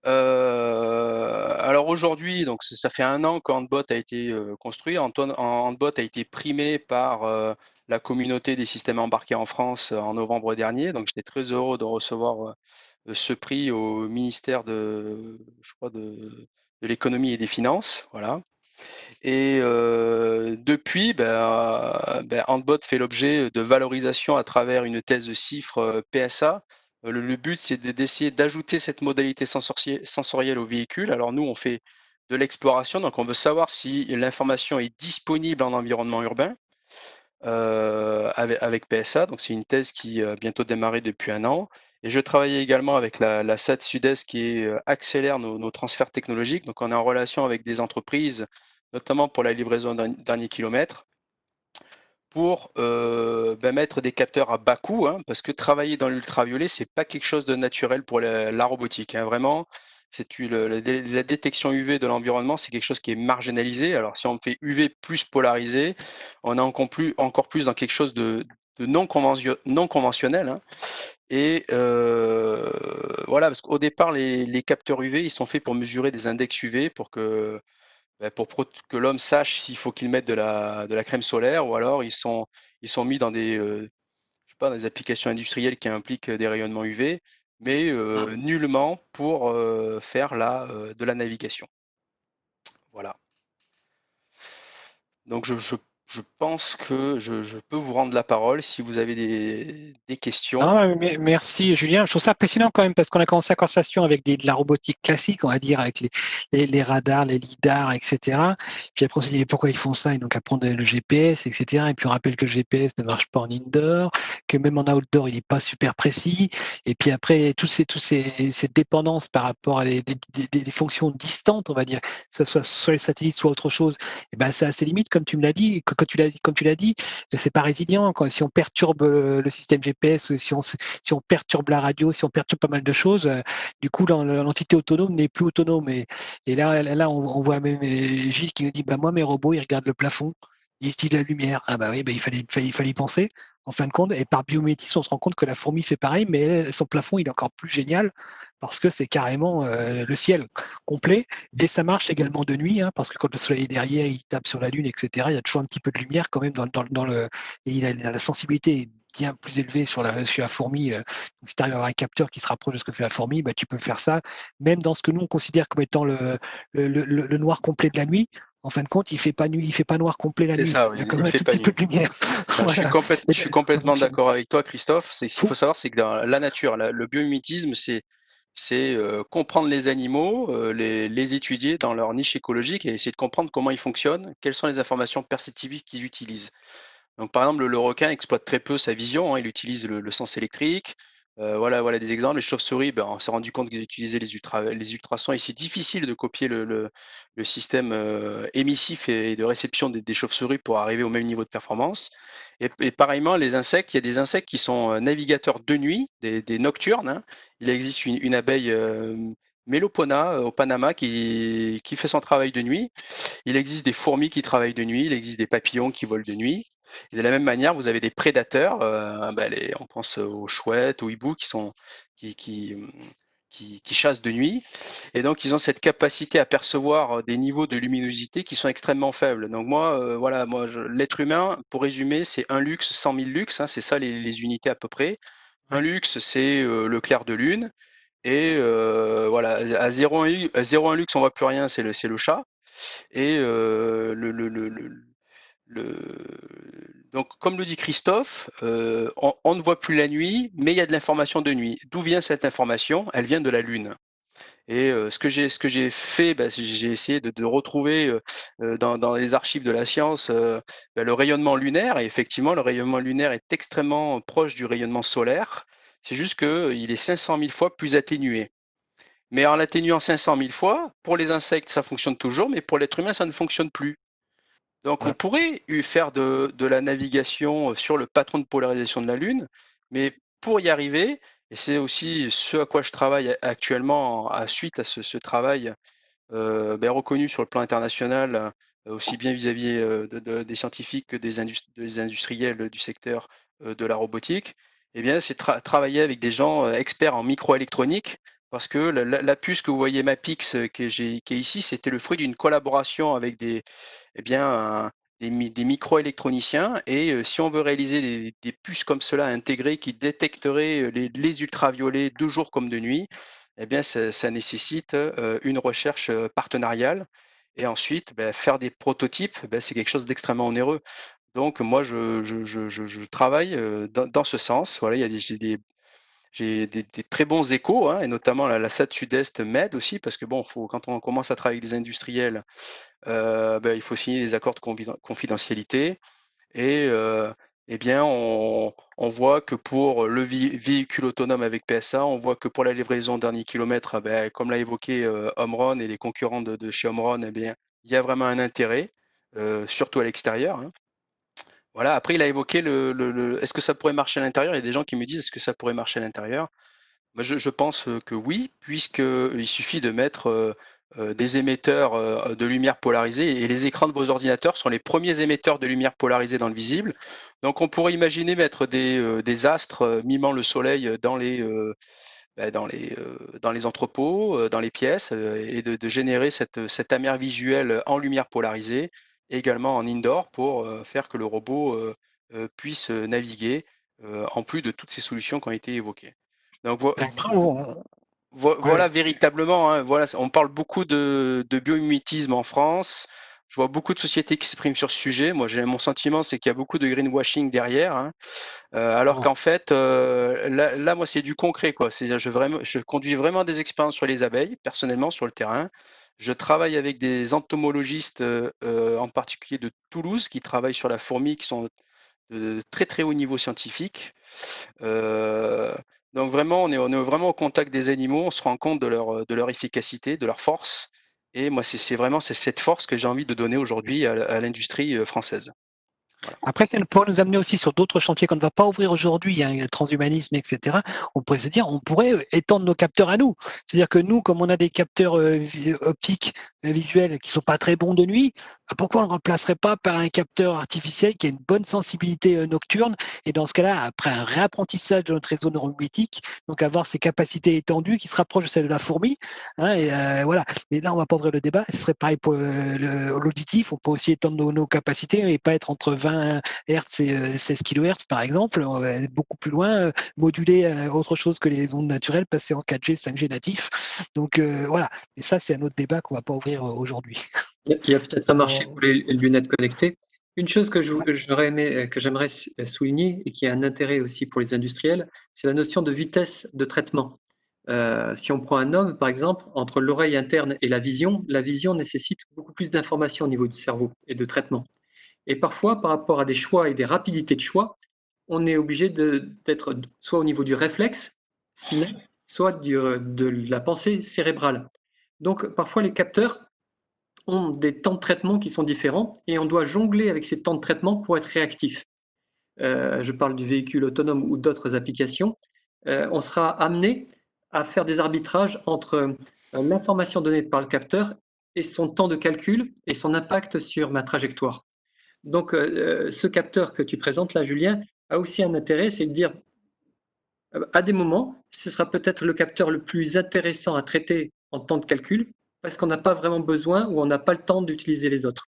Alors aujourd'hui, donc ça fait 1 an qu'Handbot a été construit. Handbot a été primé par la communauté des systèmes embarqués en France en novembre dernier. Donc j'étais très heureux de recevoir ce prix au ministère de l'économie et des finances. Voilà. Et depuis, Handbot fait l'objet de valorisation à travers une thèse de chiffres PSA. Le but, c'est d'essayer d'ajouter cette modalité sensorielle au véhicule. Alors nous, on fait de l'exploration, donc on veut savoir si l'information est disponible en environnement urbain avec PSA. Donc c'est une thèse qui a bientôt démarré depuis 1 an. Et je travaille également avec la SAT Sud-Est qui accélère nos transferts technologiques. Donc on est en relation avec des entreprises, notamment pour la livraison d'un dernier kilomètre, pour mettre des capteurs à bas coût, hein, parce que travailler dans l'ultraviolet, c'est pas quelque chose de naturel pour la robotique. Hein, vraiment, la détection UV de l'environnement, c'est quelque chose qui est marginalisé. Alors si on fait UV plus polarisé, on est encore plus dans quelque chose de non conventionnel. Hein. Et voilà, parce qu'au départ, les capteurs UV, ils sont faits pour mesurer des index UV pour que l'homme sache s'il faut qu'il mette de la crème solaire, ou alors ils sont mis dans des applications industrielles qui impliquent des rayonnements UV, mais nullement pour faire de la navigation. Voilà. Donc je pense que je peux vous rendre la parole si vous avez des questions. Ah, merci Julien. Je trouve ça impressionnant quand même parce qu'on a commencé la conversation avec de la robotique classique, on va dire, avec les radars, les lidars, etc. Puis après on s'est dit pourquoi ils font ça, et donc apprendre le GPS, etc. Et puis on rappelle que le GPS ne marche pas en indoor, que même en outdoor il n'est pas super précis. Et puis après toutes ces dépendances par rapport à des fonctions distantes, on va dire, que ce soit les satellites, soit autre chose, et ben c'est assez limite comme tu me l'as dit, comme tu l'as dit, c'est pas résilient. Si on perturbe le système GPS, si on perturbe la radio, si on perturbe pas mal de choses, du coup l'entité autonome n'est plus autonome. Et là on voit même Gilles qui nous dit moi mes robots ils regardent le plafond. il utilise la lumière. Ah bah oui, bah, il fallait y penser, en fin de compte. Et par biomimétisme, on se rend compte que la fourmi fait pareil, mais son plafond, il est encore plus génial parce que c'est carrément le ciel complet. Et ça marche également de nuit, hein, parce que quand le soleil est derrière, il tape sur la lune, etc., il y a toujours un petit peu de lumière quand même dans le... Et la sensibilité est bien plus élevée sur la fourmi. Donc si tu arrives à avoir un capteur qui se rapproche de ce que fait la fourmi, bah, tu peux faire ça, même dans ce que nous, on considère comme étant le noir complet de la nuit. En fin de compte, il fait pas nuit, il fait pas noir complet la C'est nuit. ça, Il y a oui, quand il même un fait tout pas petit peu nuit. de lumière. Je suis Voilà. je suis complètement d'accord avec toi, Christophe. C'est ce qu'il faut Fou. savoir, c'est que dans la nature, le biomimétisme, c'est comprendre les animaux, les étudier dans leur niche écologique et essayer de comprendre comment ils fonctionnent, quelles sont les informations perceptives qu'ils utilisent. Donc, par exemple, le requin exploite très peu sa vision, hein, il utilise le sens électrique. Voilà des exemples. Les chauves-souris, ben, on s'est rendu compte qu'ils utilisaient les ultrasons et c'est difficile de copier le système émissif et de réception des chauves-souris pour arriver au même niveau de performance. Et pareillement, les insectes, il y a des insectes qui sont navigateurs de nuit, des nocturnes, hein. Il existe une abeille Melopona au Panama qui fait son travail de nuit. Il existe des fourmis qui travaillent de nuit, il existe des papillons qui volent de nuit. Et de la même manière, vous avez des prédateurs, on pense aux chouettes, aux hiboux qui, qui, qui chassent de nuit. Et donc, ils ont cette capacité à percevoir des niveaux de luminosité qui sont extrêmement faibles. Donc moi, l'être humain, pour résumer, c'est 1 lux, 100 000 lux, hein, c'est ça les unités à peu près. Ouais. 1 lux, c'est le clair de lune. Et voilà, à 0,1 lux, on voit plus rien, c'est le chat. Et donc, comme le dit Christophe, on ne voit plus la nuit, mais il y a de l'information de nuit. D'où vient cette information? Elle vient de la Lune. Et ce que j'ai fait, j'ai essayé de retrouver dans les archives de la science le rayonnement lunaire. Et effectivement, le rayonnement lunaire est extrêmement proche du rayonnement solaire. C'est juste qu'il est 500 000 fois plus atténué. Mais en l'atténuant 500 000 fois, pour les insectes, ça fonctionne toujours, mais pour l'être humain, ça ne fonctionne plus. Donc, on pourrait faire de la navigation sur le patron de polarisation de la Lune, mais pour y arriver, et c'est aussi ce à quoi je travaille actuellement à suite à ce travail reconnu sur le plan international, aussi bien vis-à-vis des scientifiques que des industriels du secteur de la robotique, eh bien, c'est travailler avec des gens experts en microélectronique, parce que la puce que vous voyez, Mapix, qui est ici, c'était le fruit d'une collaboration avec des microélectroniciens. Et si on veut réaliser des puces comme cela intégrées qui détecteraient les ultraviolets de jour comme de nuit, eh bien, ça nécessite une recherche partenariale. Et ensuite, faire des prototypes, c'est quelque chose d'extrêmement onéreux. Donc, moi, je travaille dans ce sens. Voilà, j'ai des très bons échos, hein, et notamment la SAT Sud-Est m'aide aussi, parce que bon, quand on commence à travailler avec des industriels, il faut signer des accords de confidentialité. Et on voit que pour le véhicule autonome avec PSA, on voit que pour la livraison dernier kilomètre, comme l'a évoqué Omron et les concurrents de chez Omron, il y a vraiment un intérêt, surtout à l'extérieur, hein. Voilà. Après, il a évoqué est-ce que ça pourrait marcher à l'intérieur? Il y a des gens qui me disent, est-ce que ça pourrait marcher à l'intérieur? Moi, je pense que oui, puisqu'il suffit de mettre des émetteurs de lumière polarisée, et les écrans de vos ordinateurs sont les premiers émetteurs de lumière polarisée dans le visible. Donc, on pourrait imaginer mettre des astres mimant le soleil dans les entrepôts, dans les pièces, et de générer cette amer visuelle en lumière polarisée, et également en indoor, pour faire que le robot puisse naviguer, en plus de toutes ces solutions qui ont été évoquées. Donc voilà véritablement, hein, voilà, on parle beaucoup de biomimétisme en France. Je vois beaucoup de sociétés qui s'expriment sur ce sujet. Moi, mon sentiment, c'est qu'il y a beaucoup de greenwashing derrière, hein. Alors qu'en fait, là, moi, c'est du concret, quoi. C'est-à-dire, je conduis vraiment des expériences sur les abeilles, personnellement, sur le terrain. Je travaille avec des entomologistes, en particulier de Toulouse, qui travaillent sur la fourmi, qui sont de très très haut niveau scientifique. Donc vraiment, on est vraiment au contact des animaux, on se rend compte de leur efficacité, de leur force. Et moi, c'est vraiment cette force que j'ai envie de donner aujourd'hui à l'industrie française. Après, ça pourrait nous amener aussi sur d'autres chantiers qu'on ne va pas ouvrir aujourd'hui, il y a le transhumanisme, etc. On pourrait se dire, on pourrait étendre nos capteurs à nous. C'est-à-dire que nous, comme on a des capteurs optiques, visuels qui sont pas très bons de nuit, pourquoi on ne le remplacerait pas par un capteur artificiel qui a une bonne sensibilité nocturne et dans ce cas-là, après un réapprentissage de notre réseau neuromimétique, donc avoir ces capacités étendues qui se rapprochent de celles de la fourmi. Hein, et voilà. Mais là, on va pas ouvrir le débat. Ce serait pareil pour l'auditif. On peut aussi étendre nos capacités et pas être entre 20 Hz et 16 kHz, par exemple. On va être beaucoup plus loin, moduler autre chose que les ondes naturelles, passer en 4G, 5G natif. Donc voilà. Et ça, c'est un autre débat qu'on va pas ouvrir aujourd'hui. Il y a peut-être un marché pour les lunettes connectées. Une chose que j'aimerais souligner et qui a un intérêt aussi pour les industriels, c'est la notion de vitesse de traitement. Si on prend un homme, par exemple, entre l'oreille interne et la vision nécessite beaucoup plus d'informations au niveau du cerveau et de traitement. Et parfois, par rapport à des choix et des rapidités de choix, on est obligé d'être soit au niveau du réflexe spinal, soit de la pensée cérébrale. Donc, parfois, les capteurs ont des temps de traitement qui sont différents et on doit jongler avec ces temps de traitement pour être réactif. Je parle du véhicule autonome ou d'autres applications. On sera amené à faire des arbitrages entre l'information donnée par le capteur et son temps de calcul et son impact sur ma trajectoire. Donc, ce capteur que tu présentes là, Julien, a aussi un intérêt, c'est de dire, à des moments, ce sera peut-être le capteur le plus intéressant à traiter en temps de calcul, parce qu'on n'a pas vraiment besoin ou on n'a pas le temps d'utiliser les autres.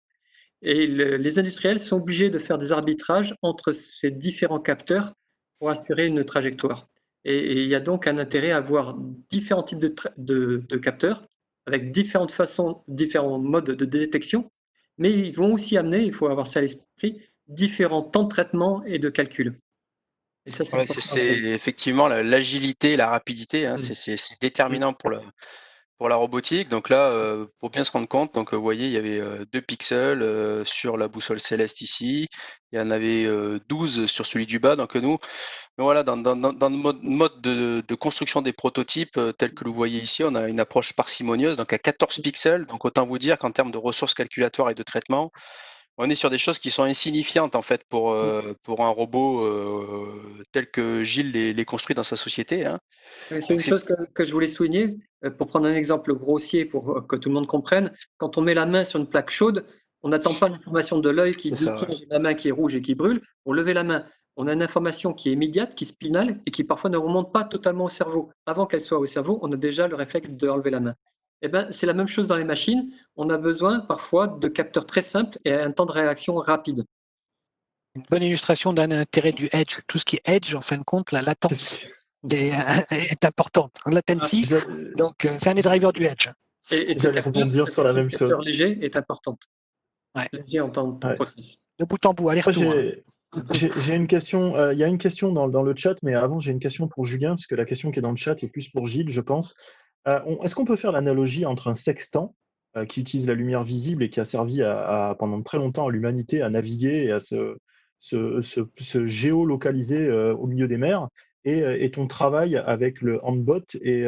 Et les industriels sont obligés de faire des arbitrages entre ces différents capteurs pour assurer une trajectoire. Et il y a donc un intérêt à avoir différents types de capteurs avec différentes façons, différents modes de détection, mais ils vont aussi amener, il faut avoir ça à l'esprit, différents temps de traitement et de calcul. Et ça, c'est effectivement l'agilité, la rapidité, hein, c'est déterminant pour la robotique. Donc là, pour bien se rendre compte, donc vous voyez, il y avait 2 pixels sur la boussole céleste ici. Il y en avait 12 sur celui du bas. Donc nous, voilà, dans le mode de construction des prototypes tels que vous voyez ici, on a une approche parcimonieuse, donc à 14 pixels. Donc autant vous dire qu'en termes de ressources calculatoires et de traitement, on est sur des choses qui sont insignifiantes en fait pour un robot tel que Gilles les construit dans sa société. Hein. C'est une chose que je voulais souligner, pour prendre un exemple grossier pour que tout le monde comprenne. Quand on met la main sur une plaque chaude, on n'attend pas l'information de l'œil qui dit tiens, j'ai la main qui est rouge et qui brûle, on levait la main. On a une information qui est immédiate, qui spinale et qui parfois ne remonte pas totalement au cerveau. Avant qu'elle soit au cerveau, on a déjà le réflexe d'enlever la main. Eh ben, c'est la même chose dans les machines. On a besoin parfois de capteurs très simples et un temps de réaction rapide. Une bonne illustration d'un intérêt du edge. Tout ce qui est edge, en fin de compte, la latence est importante. Latency, donc c'est un des drivers du edge. Et j'allais rebondir sur la même chose. Le capteur léger est importante. Ouais. Léger en temps de processus. De bout en bout, aller-retour. J'ai une question. Il y a une question dans le chat, mais avant, j'ai une question pour Julien, parce que la question qui est dans le chat est plus pour Gilles, je pense. Est-ce qu'on peut faire l'analogie entre un sextant qui utilise la lumière visible et qui a servi pendant très longtemps à l'humanité à naviguer et à se géolocaliser au milieu des mers et ton travail avec le handbot et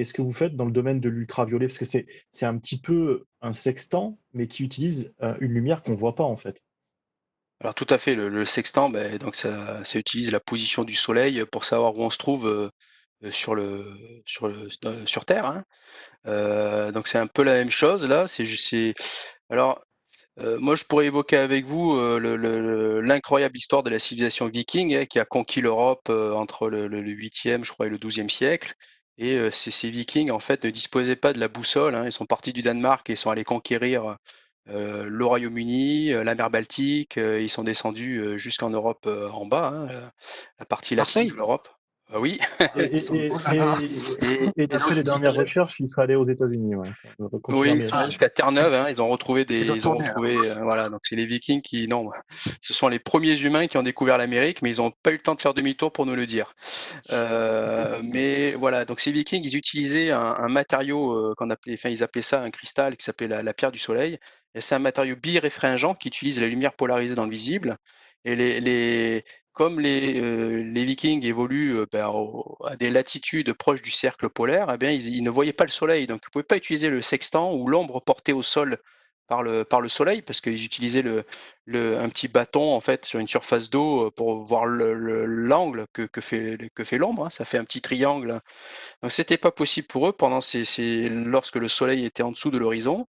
ce que vous faites dans le domaine de l'ultraviolet, parce que c'est un petit peu un sextant, mais qui utilise une lumière qu'on ne voit pas en fait. Alors tout à fait, le sextant, donc ça utilise la position du soleil pour savoir où on se trouve sur Terre. Hein. Donc c'est un peu la même chose là. Alors moi je pourrais évoquer avec vous l'incroyable histoire de la civilisation viking qui a conquis l'Europe entre le 8e, je crois, et le 12e siècle. Et ces Vikings en fait ne disposaient pas de la boussole. Hein. Ils sont partis du Danemark et ils sont allés conquérir le Royaume-Uni, la mer Baltique, ils sont descendus jusqu'en Europe en bas, hein, la partie latine de l'Europe. Oui. Et d'après les dernières recherches, ils seraient allés aux États-Unis. Ouais. Oui, ils sont allés jusqu'à Terre-Neuve. Hein, ils ont retrouvé voilà. Donc c'est les Vikings ce sont les premiers humains qui ont découvert l'Amérique, mais ils n'ont pas eu le temps de faire demi-tour pour nous le dire. Mais voilà, donc ces Vikings, ils utilisaient un matériau ils appelaient ça un cristal qui s'appelait la pierre du soleil. Et c'est un matériau biréfringent qui utilise la lumière polarisée dans le visible. Et comme les Vikings évoluent à des latitudes proches du cercle polaire, ils ne voyaient pas le soleil. Donc, ils ne pouvaient pas utiliser le sextant ou l'ombre portée au sol par le soleil, parce qu'ils utilisaient un petit bâton en fait sur une surface d'eau pour voir l'angle que fait l'ombre. Hein. Ça fait un petit triangle. Donc c'était pas possible pour eux lorsque le soleil était en dessous de l'horizon.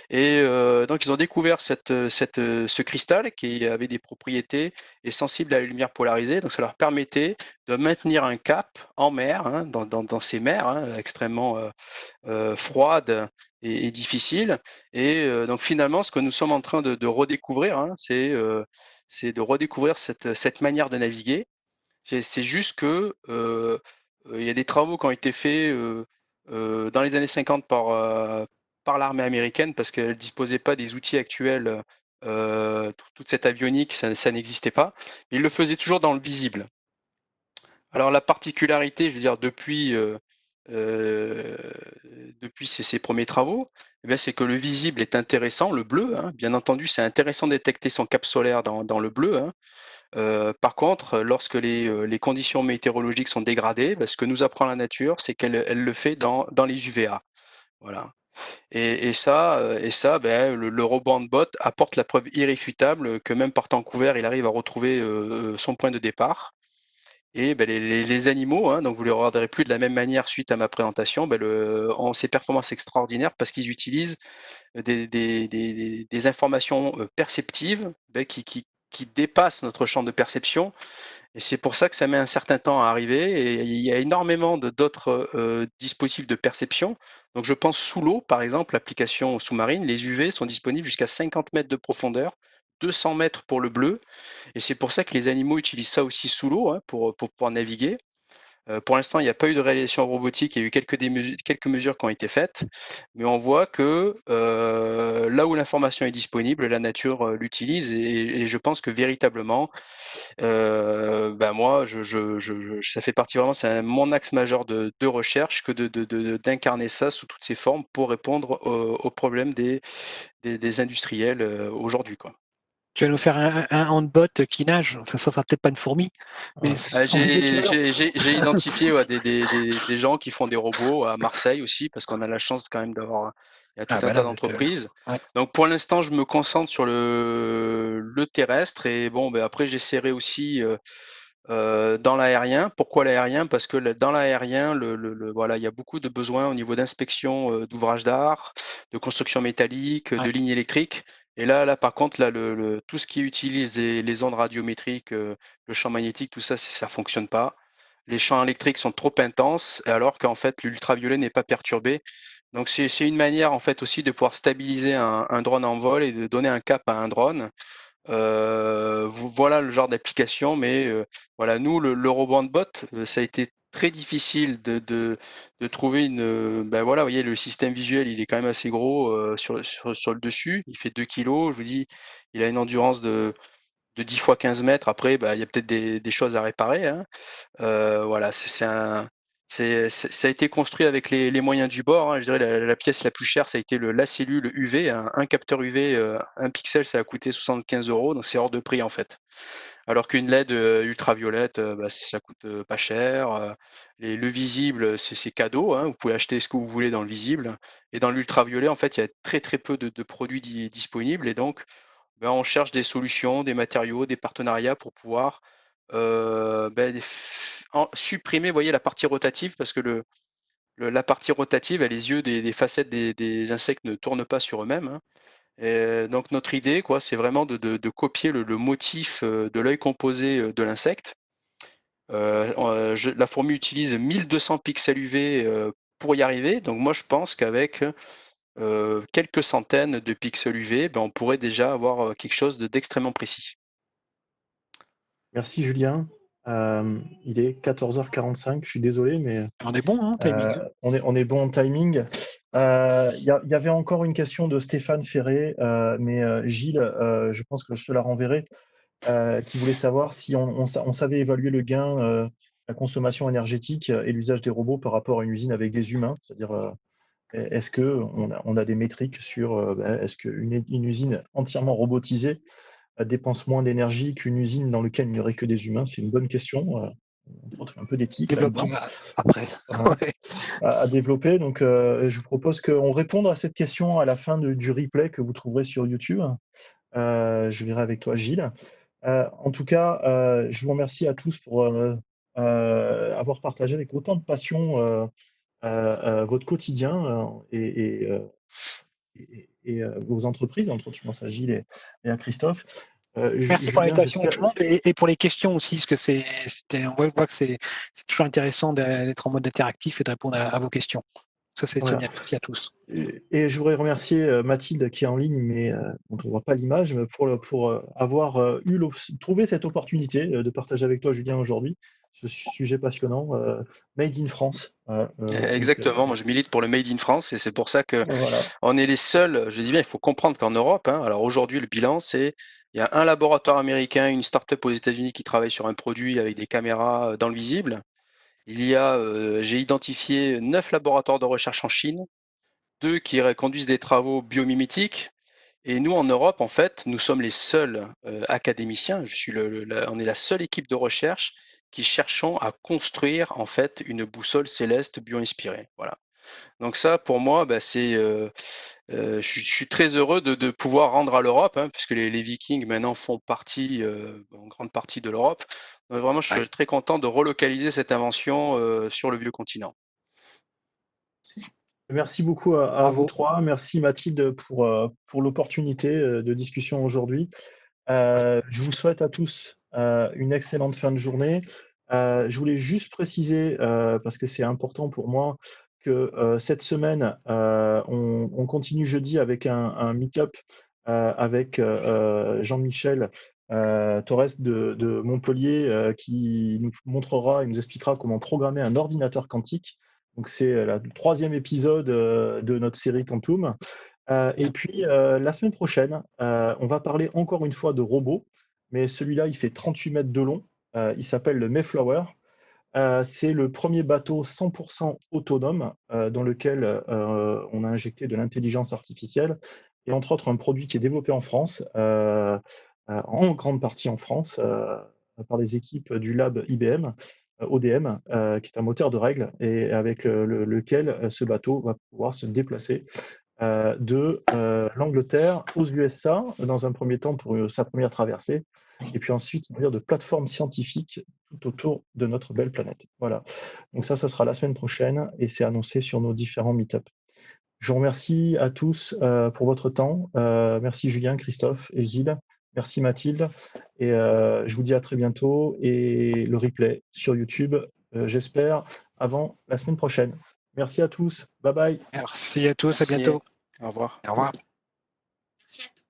Et donc ils ont découvert ce cristal qui avait des propriétés et sensible à la lumière polarisée. Donc ça leur permettait de maintenir un cap en mer, hein, dans ces mers extrêmement froides et difficiles. Et donc finalement, ce que nous sommes en train de redécouvrir, hein, c'est de redécouvrir cette manière de naviguer. C'est juste que il y a des travaux qui ont été faits dans les années 50 par l'armée américaine parce qu'elle ne disposait pas des outils actuels. Toute cette avionique, ça n'existait pas. Ils le faisaient toujours dans le visible. Alors la particularité, je veux dire, depuis ces premiers travaux, eh bien, c'est que le visible est intéressant, le bleu, hein. Bien entendu, c'est intéressant de détecter son cap solaire dans le bleu, hein. Par contre, lorsque les conditions météorologiques sont dégradées, ce que nous apprend la nature, c'est qu'elle le fait dans les UVA. Voilà. Et ça, le robot Handbot apporte la preuve irréfutable que même par temps couvert, il arrive à retrouver son point de départ. Et les animaux, hein, donc vous les regarderez plus de la même manière suite à ma présentation, ont ces performances extraordinaires parce qu'ils utilisent des informations perceptives qui dépassent notre champ de perception. Et c'est pour ça que ça met un certain temps à arriver. Et il y a énormément d'autres dispositifs de perception. Donc je pense sous l'eau, par exemple, l'application sous-marine, les UV sont disponibles jusqu'à 50 mètres de profondeur, 200 mètres pour le bleu. Et c'est pour ça que les animaux utilisent ça aussi sous l'eau, hein, pour pouvoir naviguer. Pour l'instant, il n'y a pas eu de réalisation robotique, il y a eu quelques mesures qui ont été faites, mais on voit que là où l'information est disponible, la nature l'utilise et je pense que véritablement, moi, ça fait partie vraiment, c'est mon axe majeur de recherche que d'incarner ça sous toutes ses formes pour répondre aux problèmes des industriels aujourd'hui, quoi. Tu vas nous faire un handbot qui nage. Enfin, ça sera peut-être pas une fourmi. Mais j'ai identifié des gens qui font des robots à Marseille aussi, parce qu'on a la chance quand même d'avoir. Il y a tout un tas d'entreprises. Ouais. Donc pour l'instant, je me concentre sur le terrestre et bon, après j'essaierai aussi dans l'aérien. Pourquoi l'aérien? Parce que dans l'aérien, voilà, il y a beaucoup de besoins au niveau d'inspection d'ouvrages d'art, de construction métallique, de lignes électriques. Et là, par contre, là, tout ce qui utilise les ondes radiométriques, le champ magnétique, tout ça, ça fonctionne pas. Les champs électriques sont trop intenses, alors qu'en fait, l'ultraviolet n'est pas perturbé. Donc, c'est une manière, en fait, aussi de pouvoir stabiliser un drone en vol et de donner un cap à un drone. Voilà le genre d'application, mais voilà, nous, le robot Handbot, ça a été très difficile de trouver une. Voilà, vous voyez, le système visuel, il est quand même assez gros sur le dessus. Il fait 2 kilos. Je vous dis, il a une endurance de 10 fois 15 mètres. Après, il y a peut-être des choses à réparer, hein. Voilà, ça a été construit avec les moyens du bord, hein. Je dirais la pièce la plus chère, ça a été la cellule UV, un capteur UV, un pixel, ça a coûté 75 €, donc c'est hors de prix en fait. Alors qu'une LED ultraviolette, ça coûte pas cher. Le visible, c'est cadeau, hein. Vous pouvez acheter ce que vous voulez dans le visible. Et dans l'ultraviolet, en fait, il y a très très peu de produits disponibles. Et donc, on cherche des solutions, des matériaux, des partenariats pour pouvoir supprimer, vous voyez, la partie rotative, parce que la partie rotative, les yeux des facettes des insectes ne tournent pas sur eux-mêmes, hein. Et donc notre idée, quoi, c'est vraiment de copier le motif de l'œil composé de l'insecte. La fourmi utilise 1200 pixels UV pour y arriver. Donc moi, je pense qu'avec quelques centaines de pixels UV, on pourrait déjà avoir quelque chose d'extrêmement précis. Merci Julien. Il est 14h45, je suis désolé, mais on est bon en timing. On est bon en timing. Il y avait encore une question de Stéphane Ferré, mais Gilles, je pense que je te la renverrai, qui voulait savoir si on savait évaluer le gain, la consommation énergétique et l'usage des robots par rapport à une usine avec des humains. C'est-à-dire, est-ce qu'on a des métriques sur est-ce qu'une usine entièrement robotisée dépense moins d'énergie qu'une usine dans laquelle il n'y aurait que des humains? C'est une bonne question. On trouve un peu d'éthique après à développer. Donc, je vous propose qu'on réponde à cette question à la fin du replay que vous trouverez sur YouTube. Je verrai avec toi, Gilles. En tout cas, je vous remercie à tous pour avoir partagé avec autant de passion votre quotidien et vos entreprises, entre autres, je pense à Gilles et à Christophe. Merci pour Julien, l'invitation à j'espère. tout le monde et pour les questions aussi, parce que on voit que c'est toujours intéressant d'être en mode interactif et de répondre à vos questions. Ça, c'est Voilà. bien. Merci à tous. Et je voudrais remercier Mathilde qui est en ligne, mais dont on ne voit pas l'image, mais pour avoir trouvé cette opportunité de partager avec toi, Julien, aujourd'hui, ce sujet passionnant, Made in France. Exactement, moi je milite pour le Made in France et c'est pour ça que Voilà. on est les seuls, je dis bien, il faut comprendre qu'en Europe, alors aujourd'hui le bilan c'est, il y a un laboratoire américain, une start-up aux États-Unis qui travaille sur un produit avec des caméras dans le visible. J'ai identifié 9 laboratoires de recherche en Chine, 2 qui conduisent des travaux biomimétiques. Et nous, en Europe, en fait, nous sommes les seuls académiciens. On est la seule équipe de recherche qui cherchons à construire en fait une boussole céleste bio-inspirée. Voilà. Donc ça, pour moi, je suis très heureux de pouvoir rendre à l'Europe, puisque les Vikings maintenant font partie, en grande partie de l'Europe. Donc vraiment, je suis très content de relocaliser cette invention sur le vieux continent. Merci beaucoup à vous trois. Merci Mathilde pour l'opportunité de discussion aujourd'hui. Je vous souhaite à tous une excellente fin de journée. Je voulais juste préciser, parce que c'est important pour moi, que cette semaine, on continue jeudi avec un meet-up avec Jean-Michel Torres de Montpellier qui nous montrera et nous expliquera comment programmer un ordinateur quantique. Donc c'est le 3e épisode de notre série Quantum. Et puis, la semaine prochaine, on va parler encore une fois de robots, mais celui-là, il fait 38 mètres de long. Il s'appelle le Mayflower. C'est le premier bateau 100% autonome dans lequel on a injecté de l'intelligence artificielle et entre autres un produit qui est développé en France, en grande partie en France, par les équipes du lab IBM, ODM, qui est un moteur de règles et avec lequel ce bateau va pouvoir se déplacer de l'Angleterre aux USA, dans un premier temps pour sa première traversée, et puis ensuite servir de plateforme scientifique tout autour de notre belle planète. Voilà. Donc ça sera la semaine prochaine et c'est annoncé sur nos différents meet-up. Je vous remercie à tous pour votre temps. Merci Julien, Christophe et Gilles. Merci Mathilde. Et je vous dis à très bientôt. Et le replay sur YouTube, j'espère, avant la semaine prochaine. Merci à tous. Bye bye. Merci à tous. Merci. À bientôt. Au revoir. Au revoir. Merci à tous.